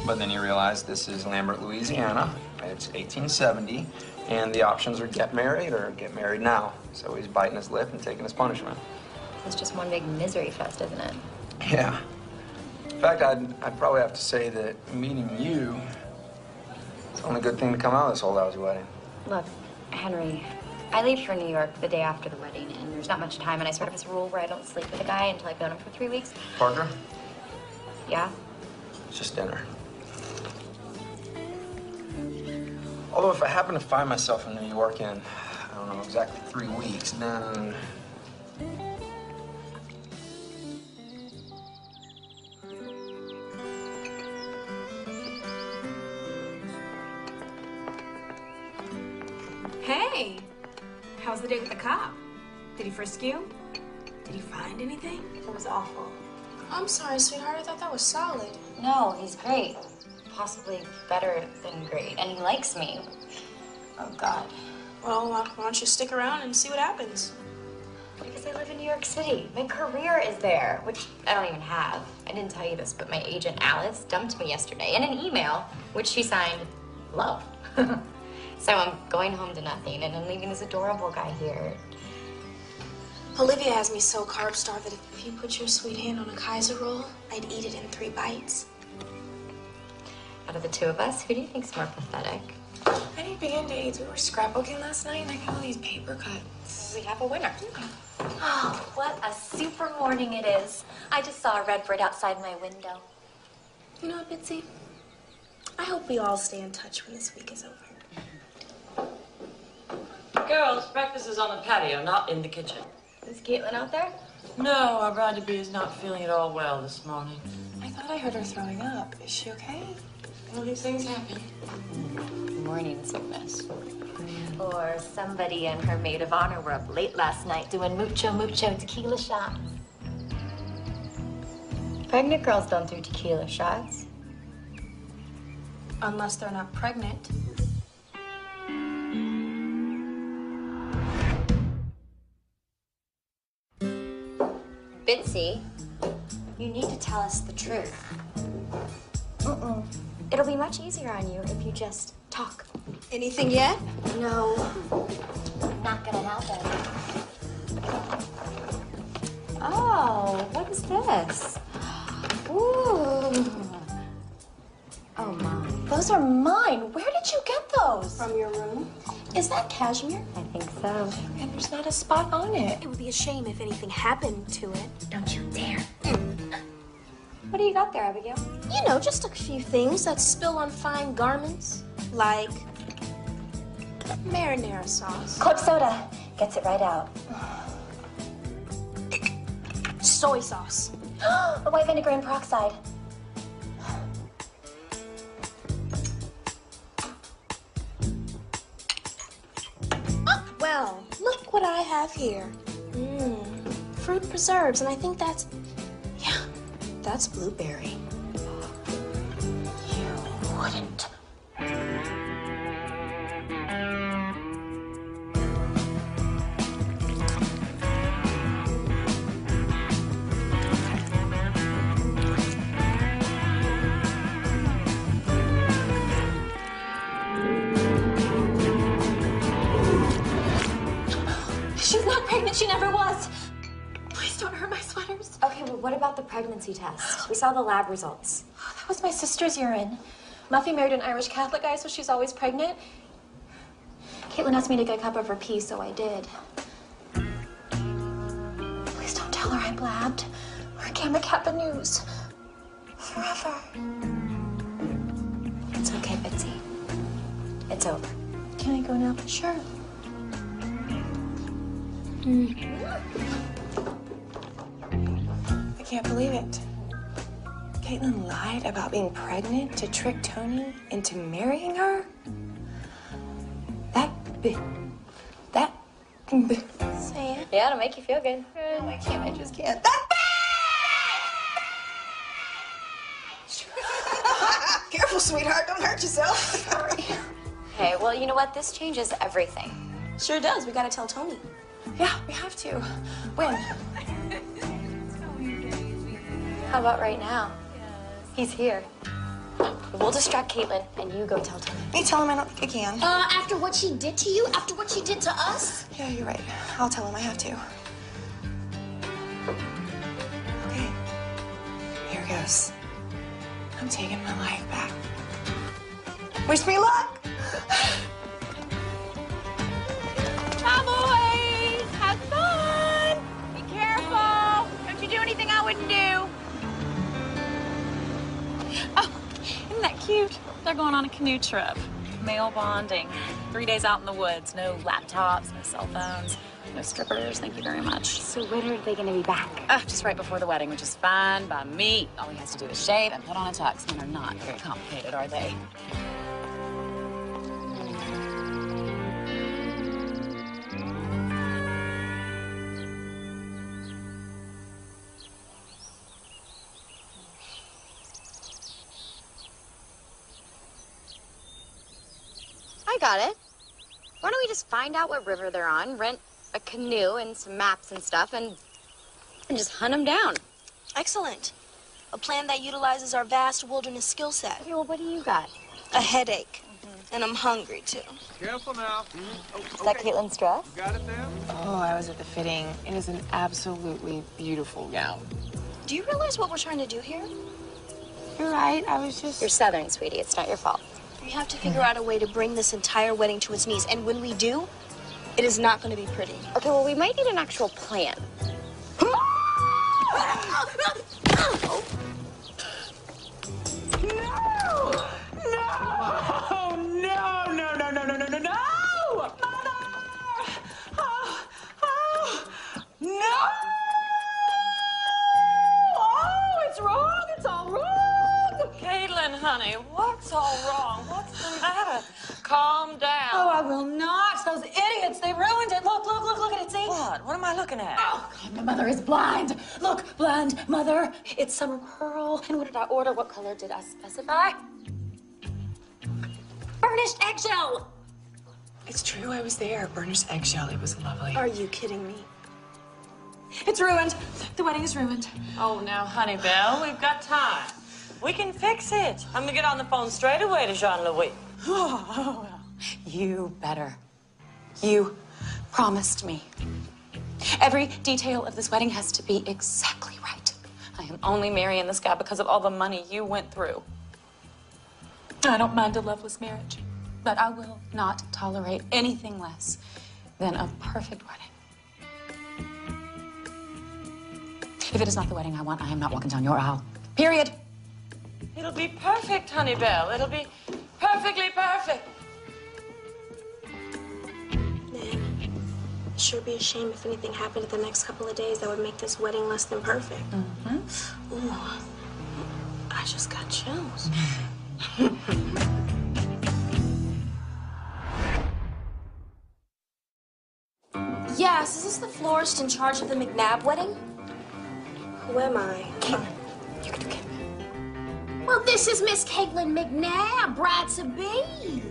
But then he realized this is Lambert, Louisiana. It's 1870, and the options are get married or get married now. So he's biting his lip and taking his punishment. It's just one big misery fest, isn't it? Yeah. In fact, I'd probably have to say that meeting you is the only good thing to come out of this whole lousy wedding. Look, Henry, I leave for New York the day after the wedding, and there's not much time, and I sort of have this rule where I don't sleep with a guy until I've known him for 3 weeks. Parker? Yeah? It's just dinner. Although if I happen to find myself in New York in, I don't know, exactly 3 weeks, then... Hey, how's the date with the cop? Did he frisk you? Did he find anything? It was awful. I'm sorry, sweetheart. I thought that was solid. No, he's great. Possibly better than great. And he likes me. Oh, God. Well, why don't you stick around and see what happens? Because I live in New York City. My career is there, which I don't even have. I didn't tell you this, but my agent, Alice, dumped me yesterday in an email, which she signed, love. So I'm going home to nothing, and I'm leaving this adorable guy here. Olivia has me so carb-starved that if you put your sweet hand on a Kaiser roll, I'd eat it in 3 bites. Out of the two of us, who do you think's more pathetic? I didn't begin to eat. We were scrapbooking last night, and I got all these paper cuts. We have a winner. Oh, what a super morning it is. I just saw a redbird outside my window. You know what, Bitsy? I hope we all stay in touch when this week is over. Girls, breakfast is on the patio, not in the kitchen. Is Caitlin out there? No, our bride-to-be is not feeling at all well this morning. I thought I heard her throwing up. Is she okay? Well, these things happen. Morning sickness. Or somebody and her maid of honor were up late last night doing mucho tequila shots. Pregnant girls don't do tequila shots. Unless they're not pregnant. Bitsy, you need to tell us the truth. It'll be much easier on you if you just talk. Anything yet? No. Not gonna happen. Oh, what is this? Ooh. Oh, Mom. Those are mine. Where did you get those? From your room. Is that cashmere? I think so. And there's not a spot on it. It would be a shame if anything happened to it. Don't you dare. What do you got there, Abigail? You know, just a few things that spill on fine garments. Like marinara sauce. Club soda gets it right out. Soy sauce. The white vinegar and peroxide. Well, look what I have here. Fruit preserves, and I think that's blueberry. You wouldn't. She's not pregnant. She never was. Please don't hurt my sweaters. Okay, well, what about the pregnancy test? We saw the lab results. That was my sister's urine. Muffy married an Irish Catholic guy, so she's always pregnant. Caitlin asked me to get a cup of her pee, so I did. Please don't tell her I blabbed, or I can't make happen news. Forever. It's okay, Bitsy. It's over. Can I go now? Sure. I can't believe it. Caitlin lied about being pregnant to trick Tony into marrying her? Say it. Yeah, it'll make you feel good. Oh, I can't. I just can't. Careful, sweetheart. Don't hurt yourself. Sorry. Okay, well, you know what? This changes everything. Sure does. We gotta tell Tony. Yeah, we have to. When? How about right now? He's here. We'll distract Caitlin, and you go tell Tony. You tell him I don't think I can. After what she did to you? After what she did to us? Yeah, you're right. I'll tell him I have to. Okay. Here goes. I'm taking my life back. Wish me luck! Bye, boys! Have fun! Be careful! Don't you do anything I wouldn't do. Oh, isn't that cute? They're going on a canoe trip. Male bonding. 3 days out in the woods. No laptops, no cell phones, no strippers. Thank you very much. So when are they gonna be back? Just right before the wedding, which is fine by me. All he has to do is shave and put on a tux. Men are not very complicated, are they? I got it. Why don't we just find out what river they're on, rent a canoe and some maps and stuff, and just hunt them down? Excellent. A plan that utilizes our vast wilderness skill set. Okay, well, what do you got? A headache. And I'm hungry, too. Careful now. Is that Caitlin's dress? You got it there? Oh, I was at the fitting. It is an absolutely beautiful gown. Do you realize what we're trying to do here? You're right. I was just... You're Southern, sweetie. It's not your fault. We have to figure out a way to bring this entire wedding to its knees. And when we do, it is not going to be pretty. Okay, well, we might need an actual plan. Honey, what's all wrong? What's the matter? Calm down. Oh, I will not. Those idiots, they ruined it. Look at it, see? What? What am I looking at? Oh, God, my mother is blind. Look, blind mother. It's summer pearl. And what did I order? What color did I specify? Burnished eggshell. It's true, I was there. Burnished eggshell. It was lovely. Are you kidding me? It's ruined. The wedding is ruined. Oh, now, honey Belle, we've got time. We can fix it. I'm gonna get on the phone straight away to Jean-Louis. Oh, you better. You promised me. Every detail of this wedding has to be exactly right. I am only marrying this guy because of all the money you went through. I don't mind a loveless marriage, but I will not tolerate anything less than a perfect wedding. If it is not the wedding I want, I am not walking down your aisle. Period. It'll be perfect, honey Belle. It'll be perfectly perfect. Man, it'd sure be a shame if anything happened in the next couple of days that would make this wedding less than perfect. Mm-hmm. Ooh, I just got chills. Yes, is this the florist in charge of the McNabb wedding? Who am I? Caitlin. You can do Caitlin. Well, this is Miss Caitlin McNabb, bride-to-be.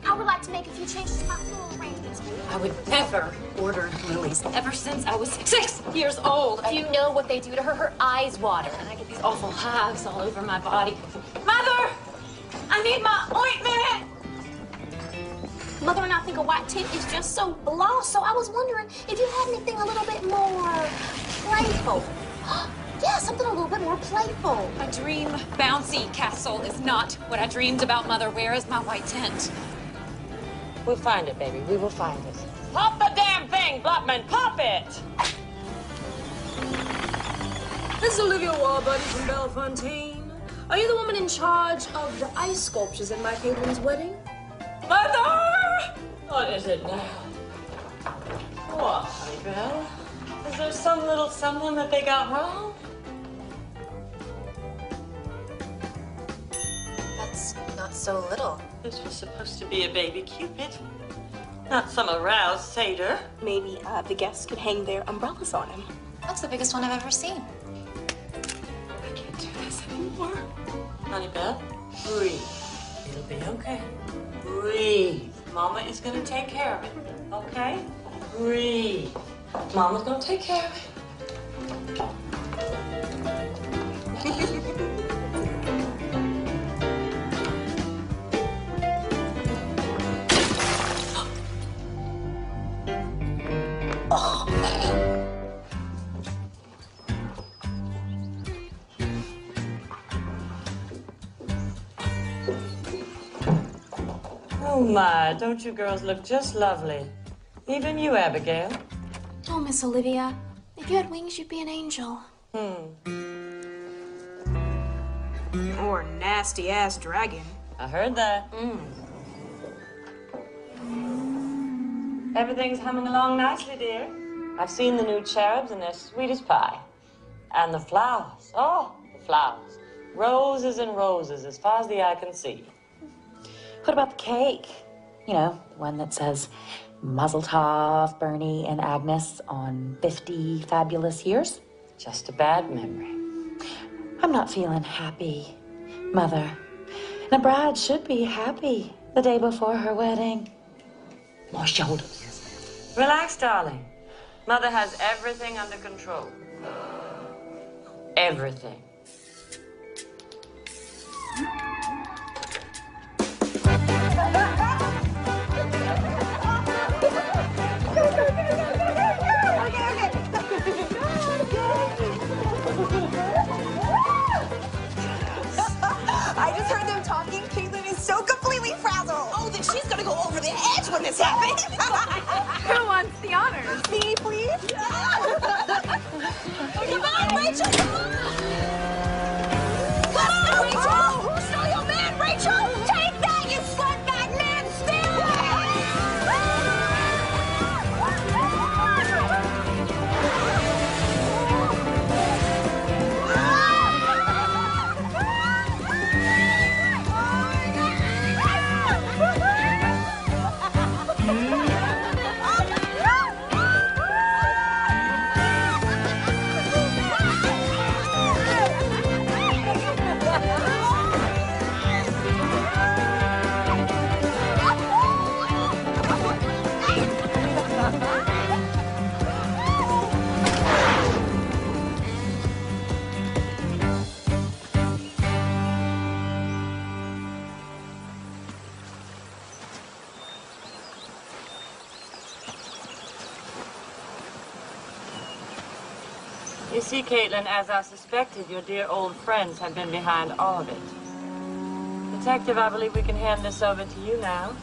I would like to make a few changes to my floral arrangements. I would never order lilies ever since I was 6 years old. If you know what they do to her, her eyes water. And I get these awful hives all over my body. Mother! I need my ointment! Mother and I think a white tent is just so blah, so I was wondering if you had anything a little bit more playful. Yeah, something a little bit more playful. A dream bouncy castle is not what I dreamed about, Mother. Where is my white tent? We'll find it, baby. We will find it. Pop the damn thing, Blotman! Pop it! This is Olivia Warburton from Bellefontaine. Are you the woman in charge of the ice sculptures at my Caitlin's wedding? Mother! What is it now? What, honey Belle? Is there some little something that they got wrong? That's not so little. This was supposed to be a baby Cupid, not some aroused satyr. Maybe the guests could hang their umbrellas on him. That's the biggest one I've ever seen. I can't do this anymore. Honey Belle, breathe. It'll be okay. Breathe. Mama is gonna take care of it, okay? Breathe. Mama's gonna take care of it. Oh my, don't you girls look just lovely? Even you, Abigail. Oh, Miss Olivia, if you had wings, you'd be an angel. Or a nasty-ass dragon. I heard that. Everything's humming along nicely, dear. I've seen the new cherubs and they're sweet as pie. And the flowers, oh, the flowers. Roses and roses as far as the eye can see. What about the cake? You know, the one that says, Mazel Tov, Bernie and Agnes on 50 fabulous years? Just a bad memory. I'm not feeling happy, Mother. And a bride should be happy the day before her wedding. More shoulders. Relax, darling. Mother has everything under control. Everything. I just heard them talking. Caitlin is so completely frazzled. Oh, then she's gonna go over the edge when this happens. Who wants the honors? Me, please. Come on, Rachel, come on. Come on, Rachel. Show your man, Rachel. Take that, you slutbag man. You see, Caitlin, as I suspected, your dear old friends have been behind all of it. Detective, I believe we can hand this over to you now.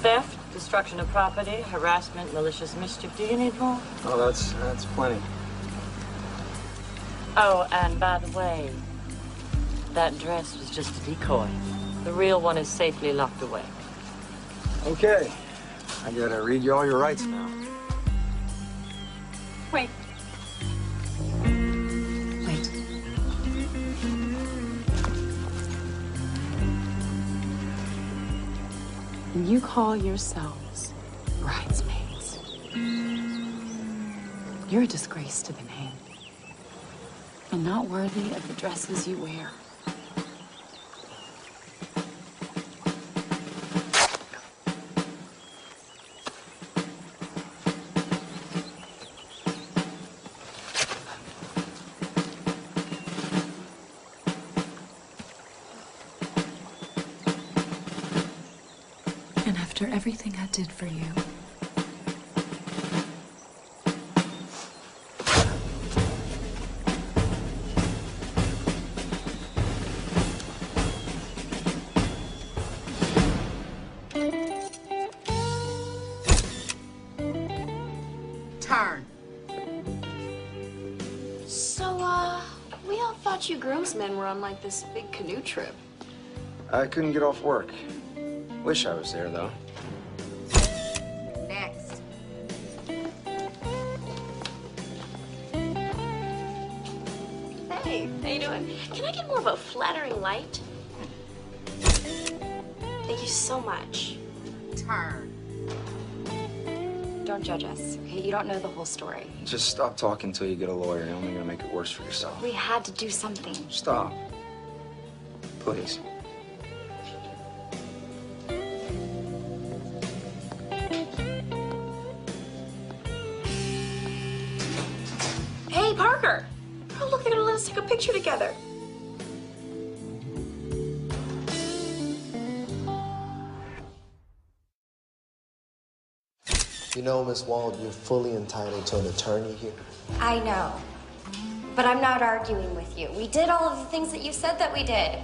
Theft, destruction of property, harassment, malicious mischief. Do you need more? Oh, that's plenty. Oh, and by the way, that dress was just a decoy. The real one is safely locked away. Okay. I gotta read you all your rights now. Wait. Wait. And you call yourselves bridesmaids. You're a disgrace to the name. And not worthy of the dresses you wear. after everything I did for you. Turn. So, we all thought you groomsmen were on like this big canoe trip. I couldn't get off work. Wish I was there, though. Next. Hey, how you doing? Can I get more of a flattering light? Thank you so much. Turn. Don't judge us, okay? You don't know the whole story. Just stop talking until you get a lawyer. You're only gonna make it worse for yourself. We had to do something. Stop. Please. Hey, Parker. Oh, look, they're gonna let us take a picture together. You know, Miss Wald, you're fully entitled to an attorney here. I know. But I'm not arguing with you. We did all of the things that you said that we did.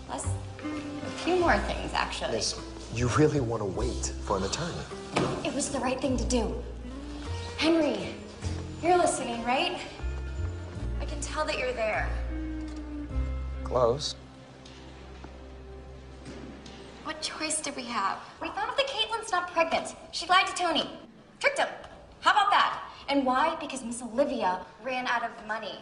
Plus, a few more things, actually. Miss, you really want to wait for an attorney? It was the right thing to do. Henry, you're listening, right? I can tell that you're there. Close. What choice did we have? We found out that Caitlin's not pregnant. She lied to Tony. Tricked him. How about that? And why? Because Miss Olivia ran out of money.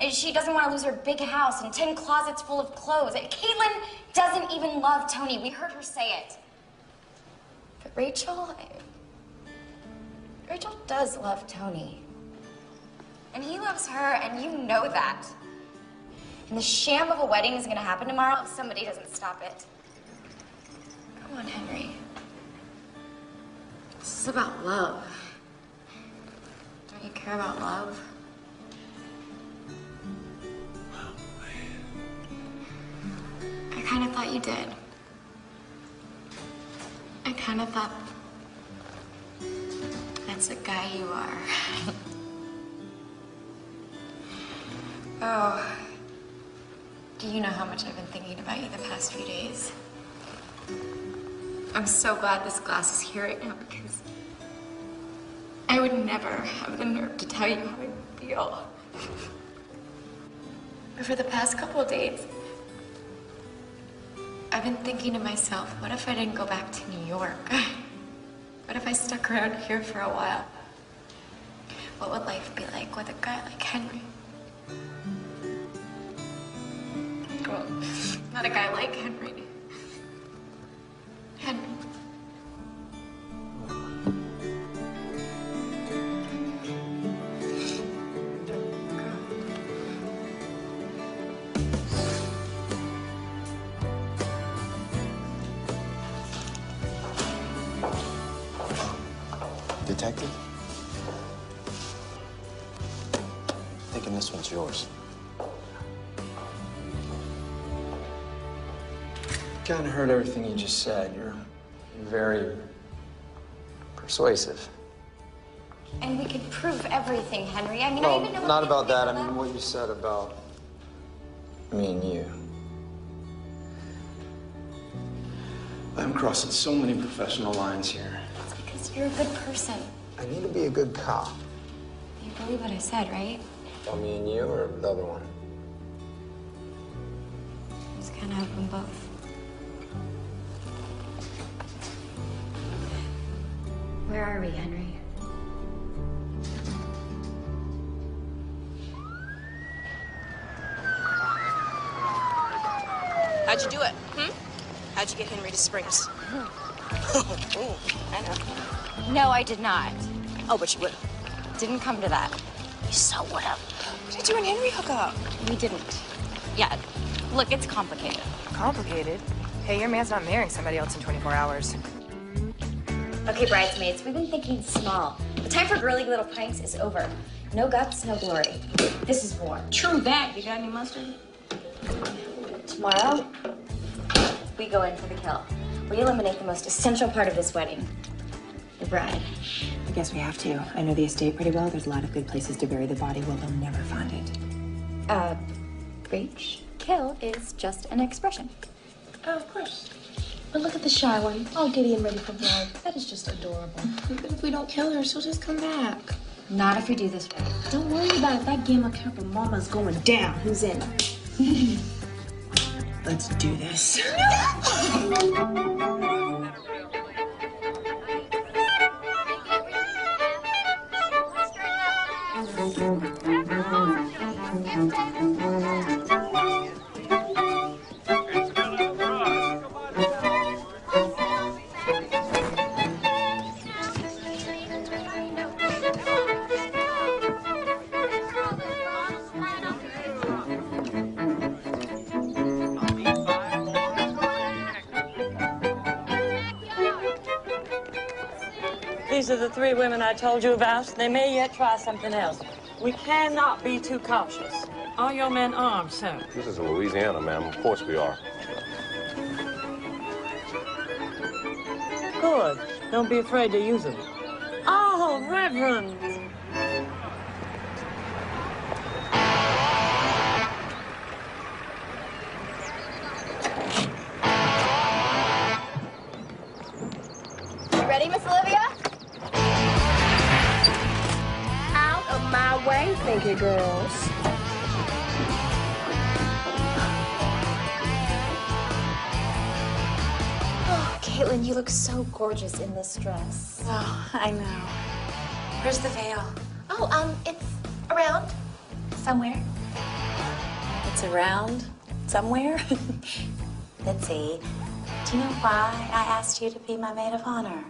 And she doesn't want to lose her big house and 10 closets full of clothes. And Caitlin doesn't even love Tony. We heard her say it. But Rachel does love Tony. And he loves her, and you know that. And the sham of a wedding is going to happen tomorrow if somebody doesn't stop it. Come on, Henry. This is about love. Don't you care about love? I kind of thought you did. I kind of thought that's the guy you are. Oh, do you know how much I've been thinking about you the past few days? I'm so glad this glass is here right now because I would never have the nerve to tell you how I feel. But for the past couple of days, I've been thinking to myself, what if I didn't go back to New York? What if I stuck around here for a while? What would life be like with a guy like Henry? Well, not a guy like Henry. Henry. Detective? Thinking this one's yours. Kind of heard everything you just said. You're very persuasive. And we could prove everything, Henry. I mean, I No, even know not what about people that. think I mean, what you said about me and you. I'm crossing so many professional lines here. It's because you're a good person. I need to be a good cop. You believe what I said, right? About me and you or the other one? I just kind of have them both. Where are we, Henry? How'd you do it? How'd you get Henry to Springs? I know. No, I did not. Oh, but you would. Didn't come to that. You so would have. What did you and Henry hook up? We didn't. Yeah, look, it's complicated. Complicated? Hey, your man's not marrying somebody else in 24 hours. Okay, bridesmaids, we've been thinking small. The time for girly little pranks is over. No guts, no glory. This is war. True that. You got any mustard? Tomorrow, we go in for the kill. we eliminate the most essential part of this wedding, the bride. I guess we have to. I know the estate pretty well. There's a lot of good places to bury the body. Well, they'll never find it. Reach, kill is just an expression. Oh, of course. But look at the shy one, all giddy and ready for bed. That is just adorable. Even if we don't kill her, she'll just come back. Not if we do this right. Don't worry about it. That Gamma Kappa mama's going down. Who's in? Let's do this. These are the 3 women I told you about. They may yet try something else. We cannot be too cautious. Are your men armed, sir? This is Louisiana, ma'am. Of course we are. Good. Don't be afraid to use them. Oh, Reverend. You ready, Miss Olivia? Out of my way, thank you, girls. Oh, Caitlin, you look so gorgeous in this dress. Oh, I know. Where's the veil? Oh, it's around somewhere. It's around somewhere. Let's see. Do you know why I asked you to be my maid of honor?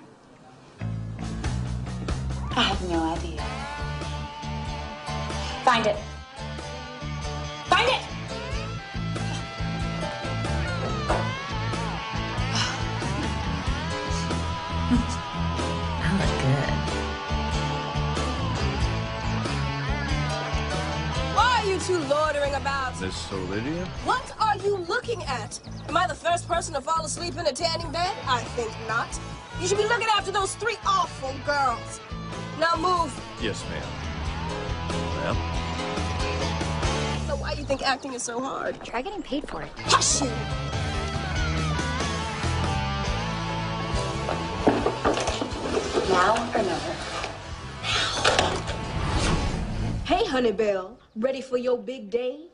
I have no idea. Find it. Find it! I look good. Why are you two loitering about? Miss Olivia? What are you looking at? Am I the first person to fall asleep in a tanning bed? I think not. You should be looking after those 3 awful girls. Now move. Yes, ma'am. Ma'am? So why do you think acting is so hard? Try getting paid for it. Hush you! Now or never? Hey, Honeybell. Ready for your big day?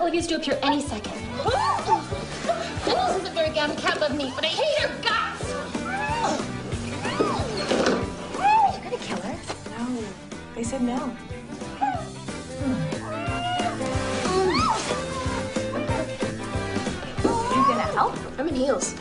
Olivia's due up here any second. And this isn't very Gamma Kappa of me, but I hate her guts! Are you gonna kill her? No. They said no. You gonna help? I'm in heels.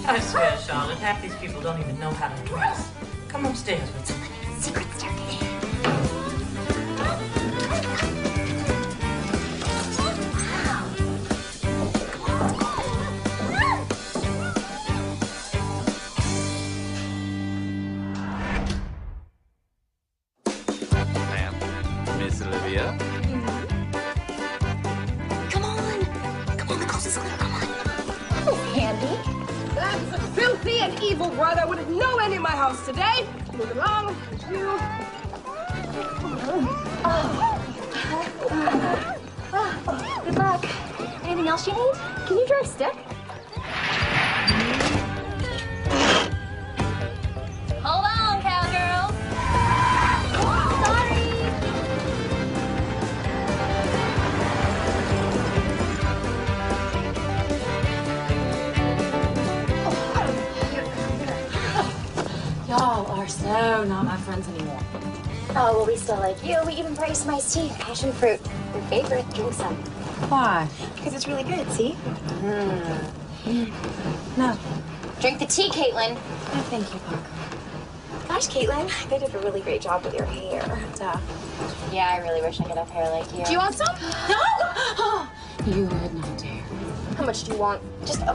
I swear, Charlotte, half these people don't even know how to dress. Come upstairs with me. Secret staircase. Ma'am? Miss Olivia? Come on, the closest one, come on. Oh, handy. That's a filthy and evil brother with no end in my house today. Move along, you. Good luck. Anything else you need? Can you drive stick? No, not my friends anymore. Oh, well, we still like you. We even brought you some iced tea, passion fruit. Your favorite. Drink some. Why? Because it's really good, see? No. Drink the tea, Caitlin. No, thank you, Parker. Gosh, Caitlin, they did a really great job with your hair. Yeah, I really wish I could have hair like you. Do you want some? No! You would not dare. How much do you want? Just a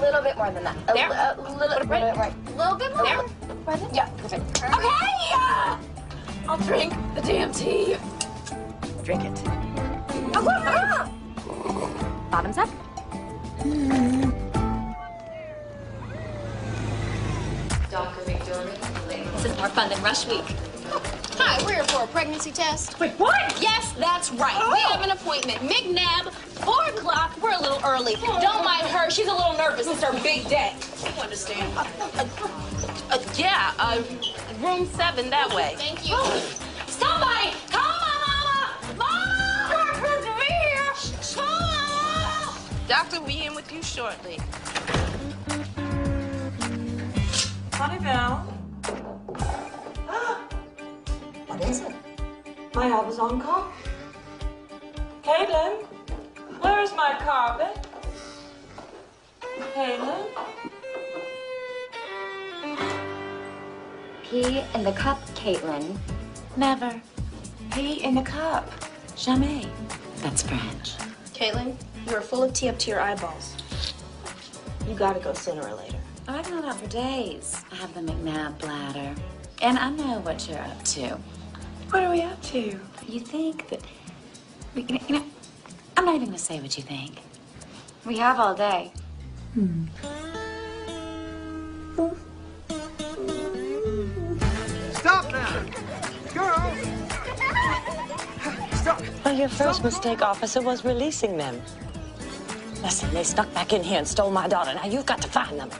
little bit more than that. A There? little bit more. Little bit more? There? More than? Yeah, perfect. Okay! I'll drink the damn tea. Drink it. Oh, Bottoms up. Dr. Victoria, this is more fun than Rush Week. Hi, we're here for a pregnancy test. Wait, what? Yes, that's right. We have an appointment. McNabb, 4 o'clock. We're a little early. Don't mind her. She's a little nervous. It's her big day. You understand? Yeah, room 7 that way. Thank you. Somebody, call my mama! Mama! We're here! Mama! Doctor will be in with you shortly. Honeybell. What is it? My album's on call. Caitlin, where's my carpet? Caitlin? Pee in the cup, Caitlin. Never. Pee in the cup. Jamais. That's French. Caitlin, you are full of tea up to your eyeballs. You gotta go sooner or later. Oh, I've known that for days. I have the McNabb bladder. And I know what you're up to. What are we up to? You think that... You know, I'm not even going to say what you think. We have all day. Stop now! Girl! Stop! Well, your first mistake, officer, was releasing them. Listen, they snuck back in here and stole my daughter. Now you've got to find them.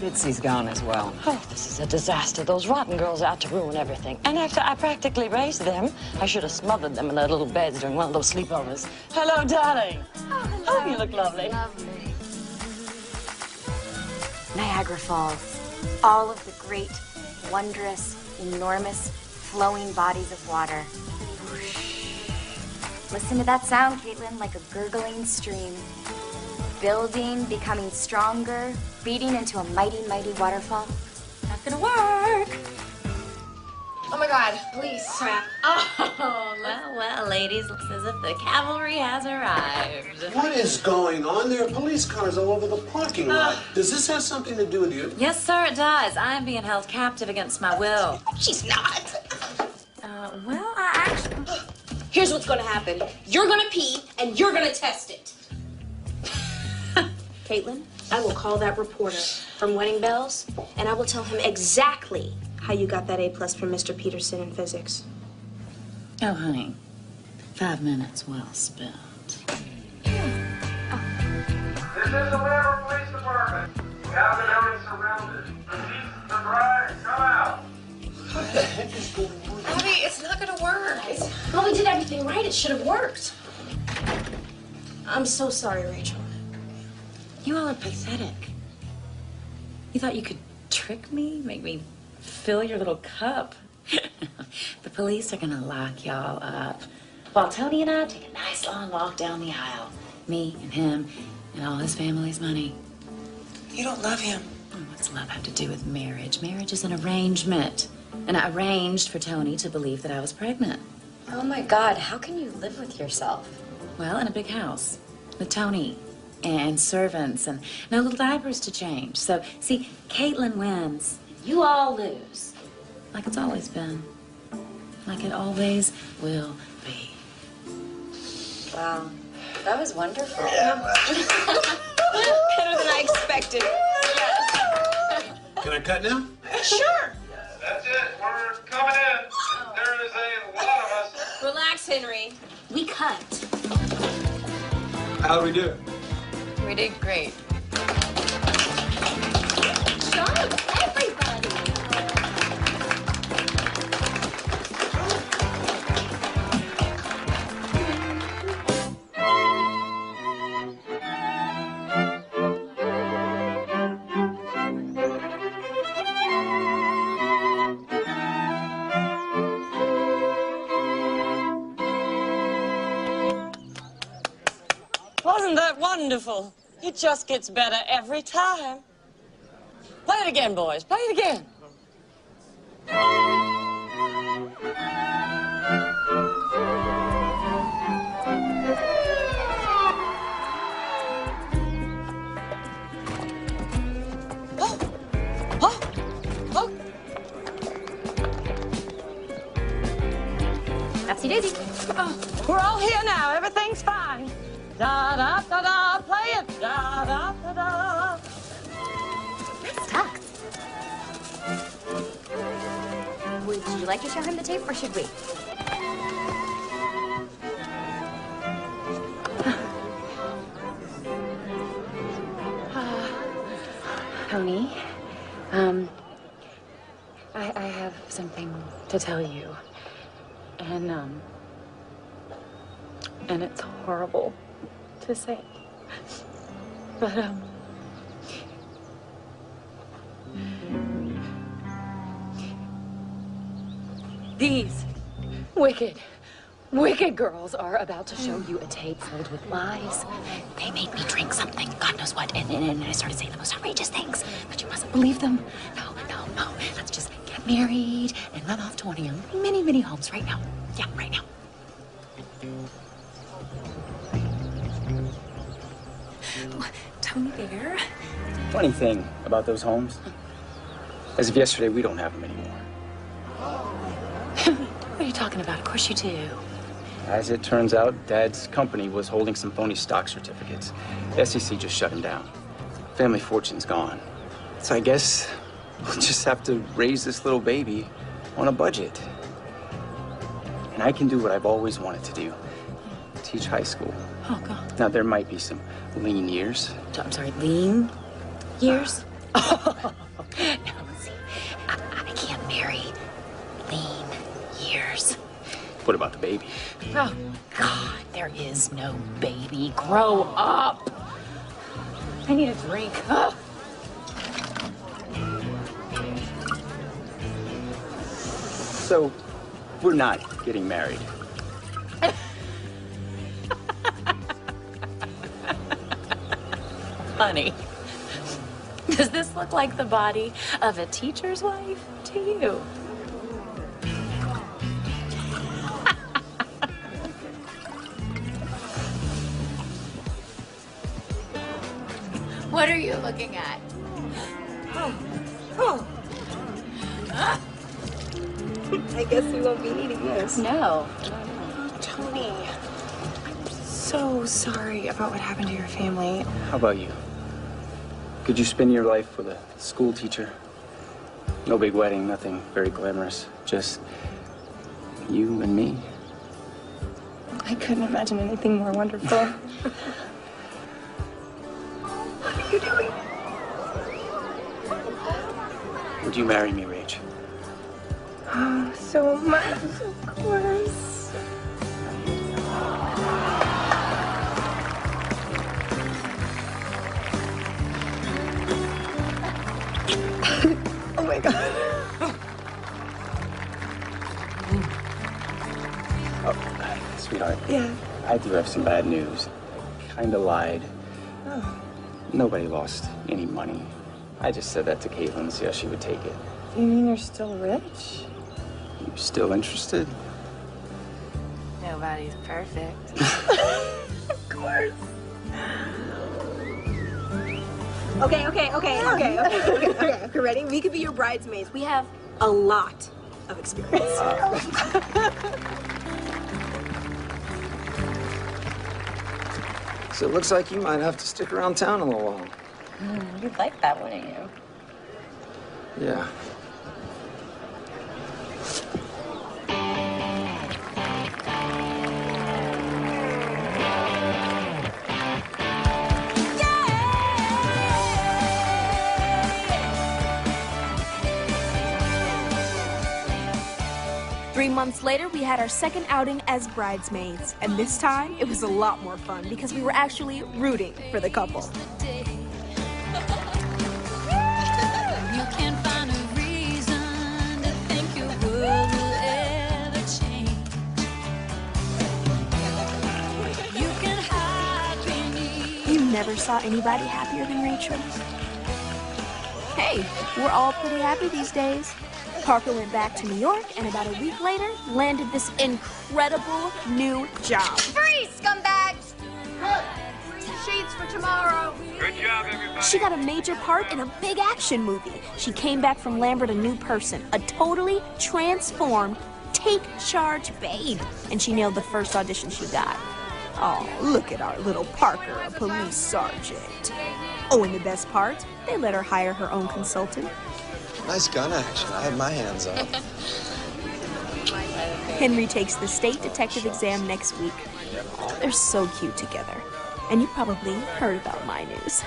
Bitsy's gone as well. Oh, this is a disaster. Those rotten girls are out to ruin everything. And after I practically raised them, I should have smothered them in their little beds during one of those sleepovers. Hello, darling. Oh, you look lovely. Niagara Falls. All of the great, wondrous, enormous, flowing bodies of water. Listen to that sound, Caitlin, like a gurgling stream. Building, becoming stronger, beating into a mighty, mighty waterfall. Not gonna work. Oh my God, police. Crap. Oh, well, ladies, looks as if the cavalry has arrived. What is going on? There are police cars all over the parking lot. Does this have something to do with you? Yes, sir, it does. I'm being held captive against my will. She's not. Well, I actually... Here's what's gonna happen. You're gonna pee, and you're gonna test it. Caitlin, I will call that reporter from Wedding Bells, and I will tell him exactly how you got that A+ from Mr. Peterson in physics. Oh, honey, 5 minutes well spent. This is the Lambert Police Department. We have the building surrounded. The seats, the bride, come out. What the heck is going on? Abby, it's not gonna work. Well, we did everything right. It should have worked. I'm so sorry, Rachel. You all are pathetic. You thought you could trick me, make me fill your little cup? The police are gonna lock y'all up while Tony and I take a nice long walk down the aisle. Me and him and all his family's money. You don't love him. Oh, what's love have to do with marriage? Marriage is an arrangement. And I arranged for Tony to believe that I was pregnant. Oh my God, how can you live with yourself? Well, in a big house with Tony and servants and no little diapers to change. So, see, Caitlin wins. You all lose. Like it's always been. Like it always will be. Wow, that was wonderful. Better than I expected. Can I cut now? Sure. That's it. We're coming in. There is a lot of us. Relax, Henry. We cut. How do we do? We did great. Shut up, everybody. Wasn't that wonderful? It just gets better every time. Play it again, boys. Play it again. Upsy daisy. We're all here now. Everything's fine. Da da da da. Play it. Da da da da. Stuck. Would you like to show him the tape, or should we? Tony, I have something to tell you. And it's horrible to say. But, these wicked girls are about to show you a tape filled with lies. They made me drink something, God knows what, and I started saying the most outrageous things. But you mustn't believe them. No. Let's just get married and run off to one of your many homes right now. Yeah, right now. Tony there. Funny thing about those homes, as of yesterday, we don't have them anymore. What are you talking about? Of course you do. As it turns out, Dad's company was holding some phony stock certificates. The SEC just shut him down. Family fortune's gone. So I guess we'll just have to raise this little baby on a budget. And I can do what I've always wanted to do. Teach high school. Oh, God. Now, there might be some lean years. I'm sorry, lean years? No, see, I can't marry lean years. What about the baby? Oh, God, there is no baby. Grow up. I need a drink. Ugh. So, we're not getting married. Honey, does this look like the body of a teacher's wife to you? What are you looking at? I guess we won't be needing this. No. Tony, I'm so sorry about what happened to your family. How about you? Could you spend your life with a school teacher? No big wedding, nothing very glamorous. Just you and me. I couldn't imagine anything more wonderful. What are you doing? Would you marry me, Rach? Oh, so much, of course. Oh my God. Oh, sweetheart. Yeah. I do have some bad news. Kinda lied. Oh. Nobody lost any money. I just said that to Caitlin to see how she would take it. You mean you're still rich? You still interested? Nobody's perfect. Of course. Okay. Ready? We could be your bridesmaids. We have a lot of experience. So it looks like you might have to stick around town a little while. You'd like that, wouldn't you? Yeah. 3 months later, we had our second outing as bridesmaids. And this time, it was a lot more fun because we were actually rooting for the couple. never saw anybody happier than Rachel. Hey, we're all pretty happy these days. Parker went back to New York and about a week later landed this incredible new job. Freeze, scumbags! Sheets for tomorrow. Good job, everybody. She got a major part in a big action movie. She came back from Lambert a new person, a totally transformed, take charge babe. And she nailed the first audition she got. Oh, look at our little Parker, a police sergeant. Oh, and the best part, they let her hire her own consultant. Nice gun action. I had my hands up. Henry takes the state detective exam next week. Oh, they're so cute together. And you probably heard about my news.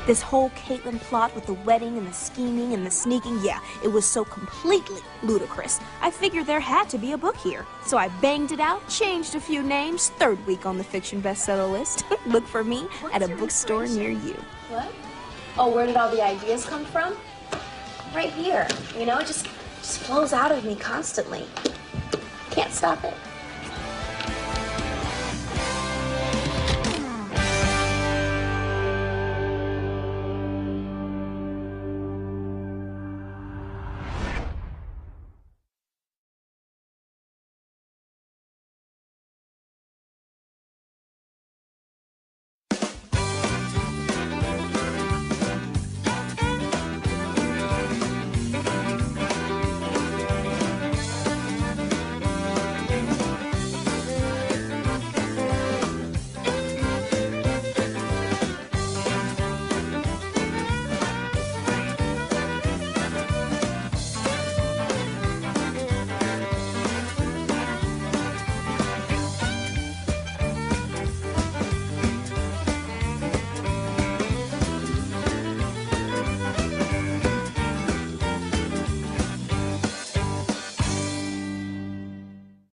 This whole Caitlin plot with the wedding and the scheming and the sneaking, yeah, it was so completely ludicrous. I figured there had to be a book here. So I banged it out, changed a few names, third week on the fiction bestseller list. Look for me at a bookstore near you. What? Oh, where did all the ideas come from? Right here. You know, it just flows out of me constantly. Can't stop it.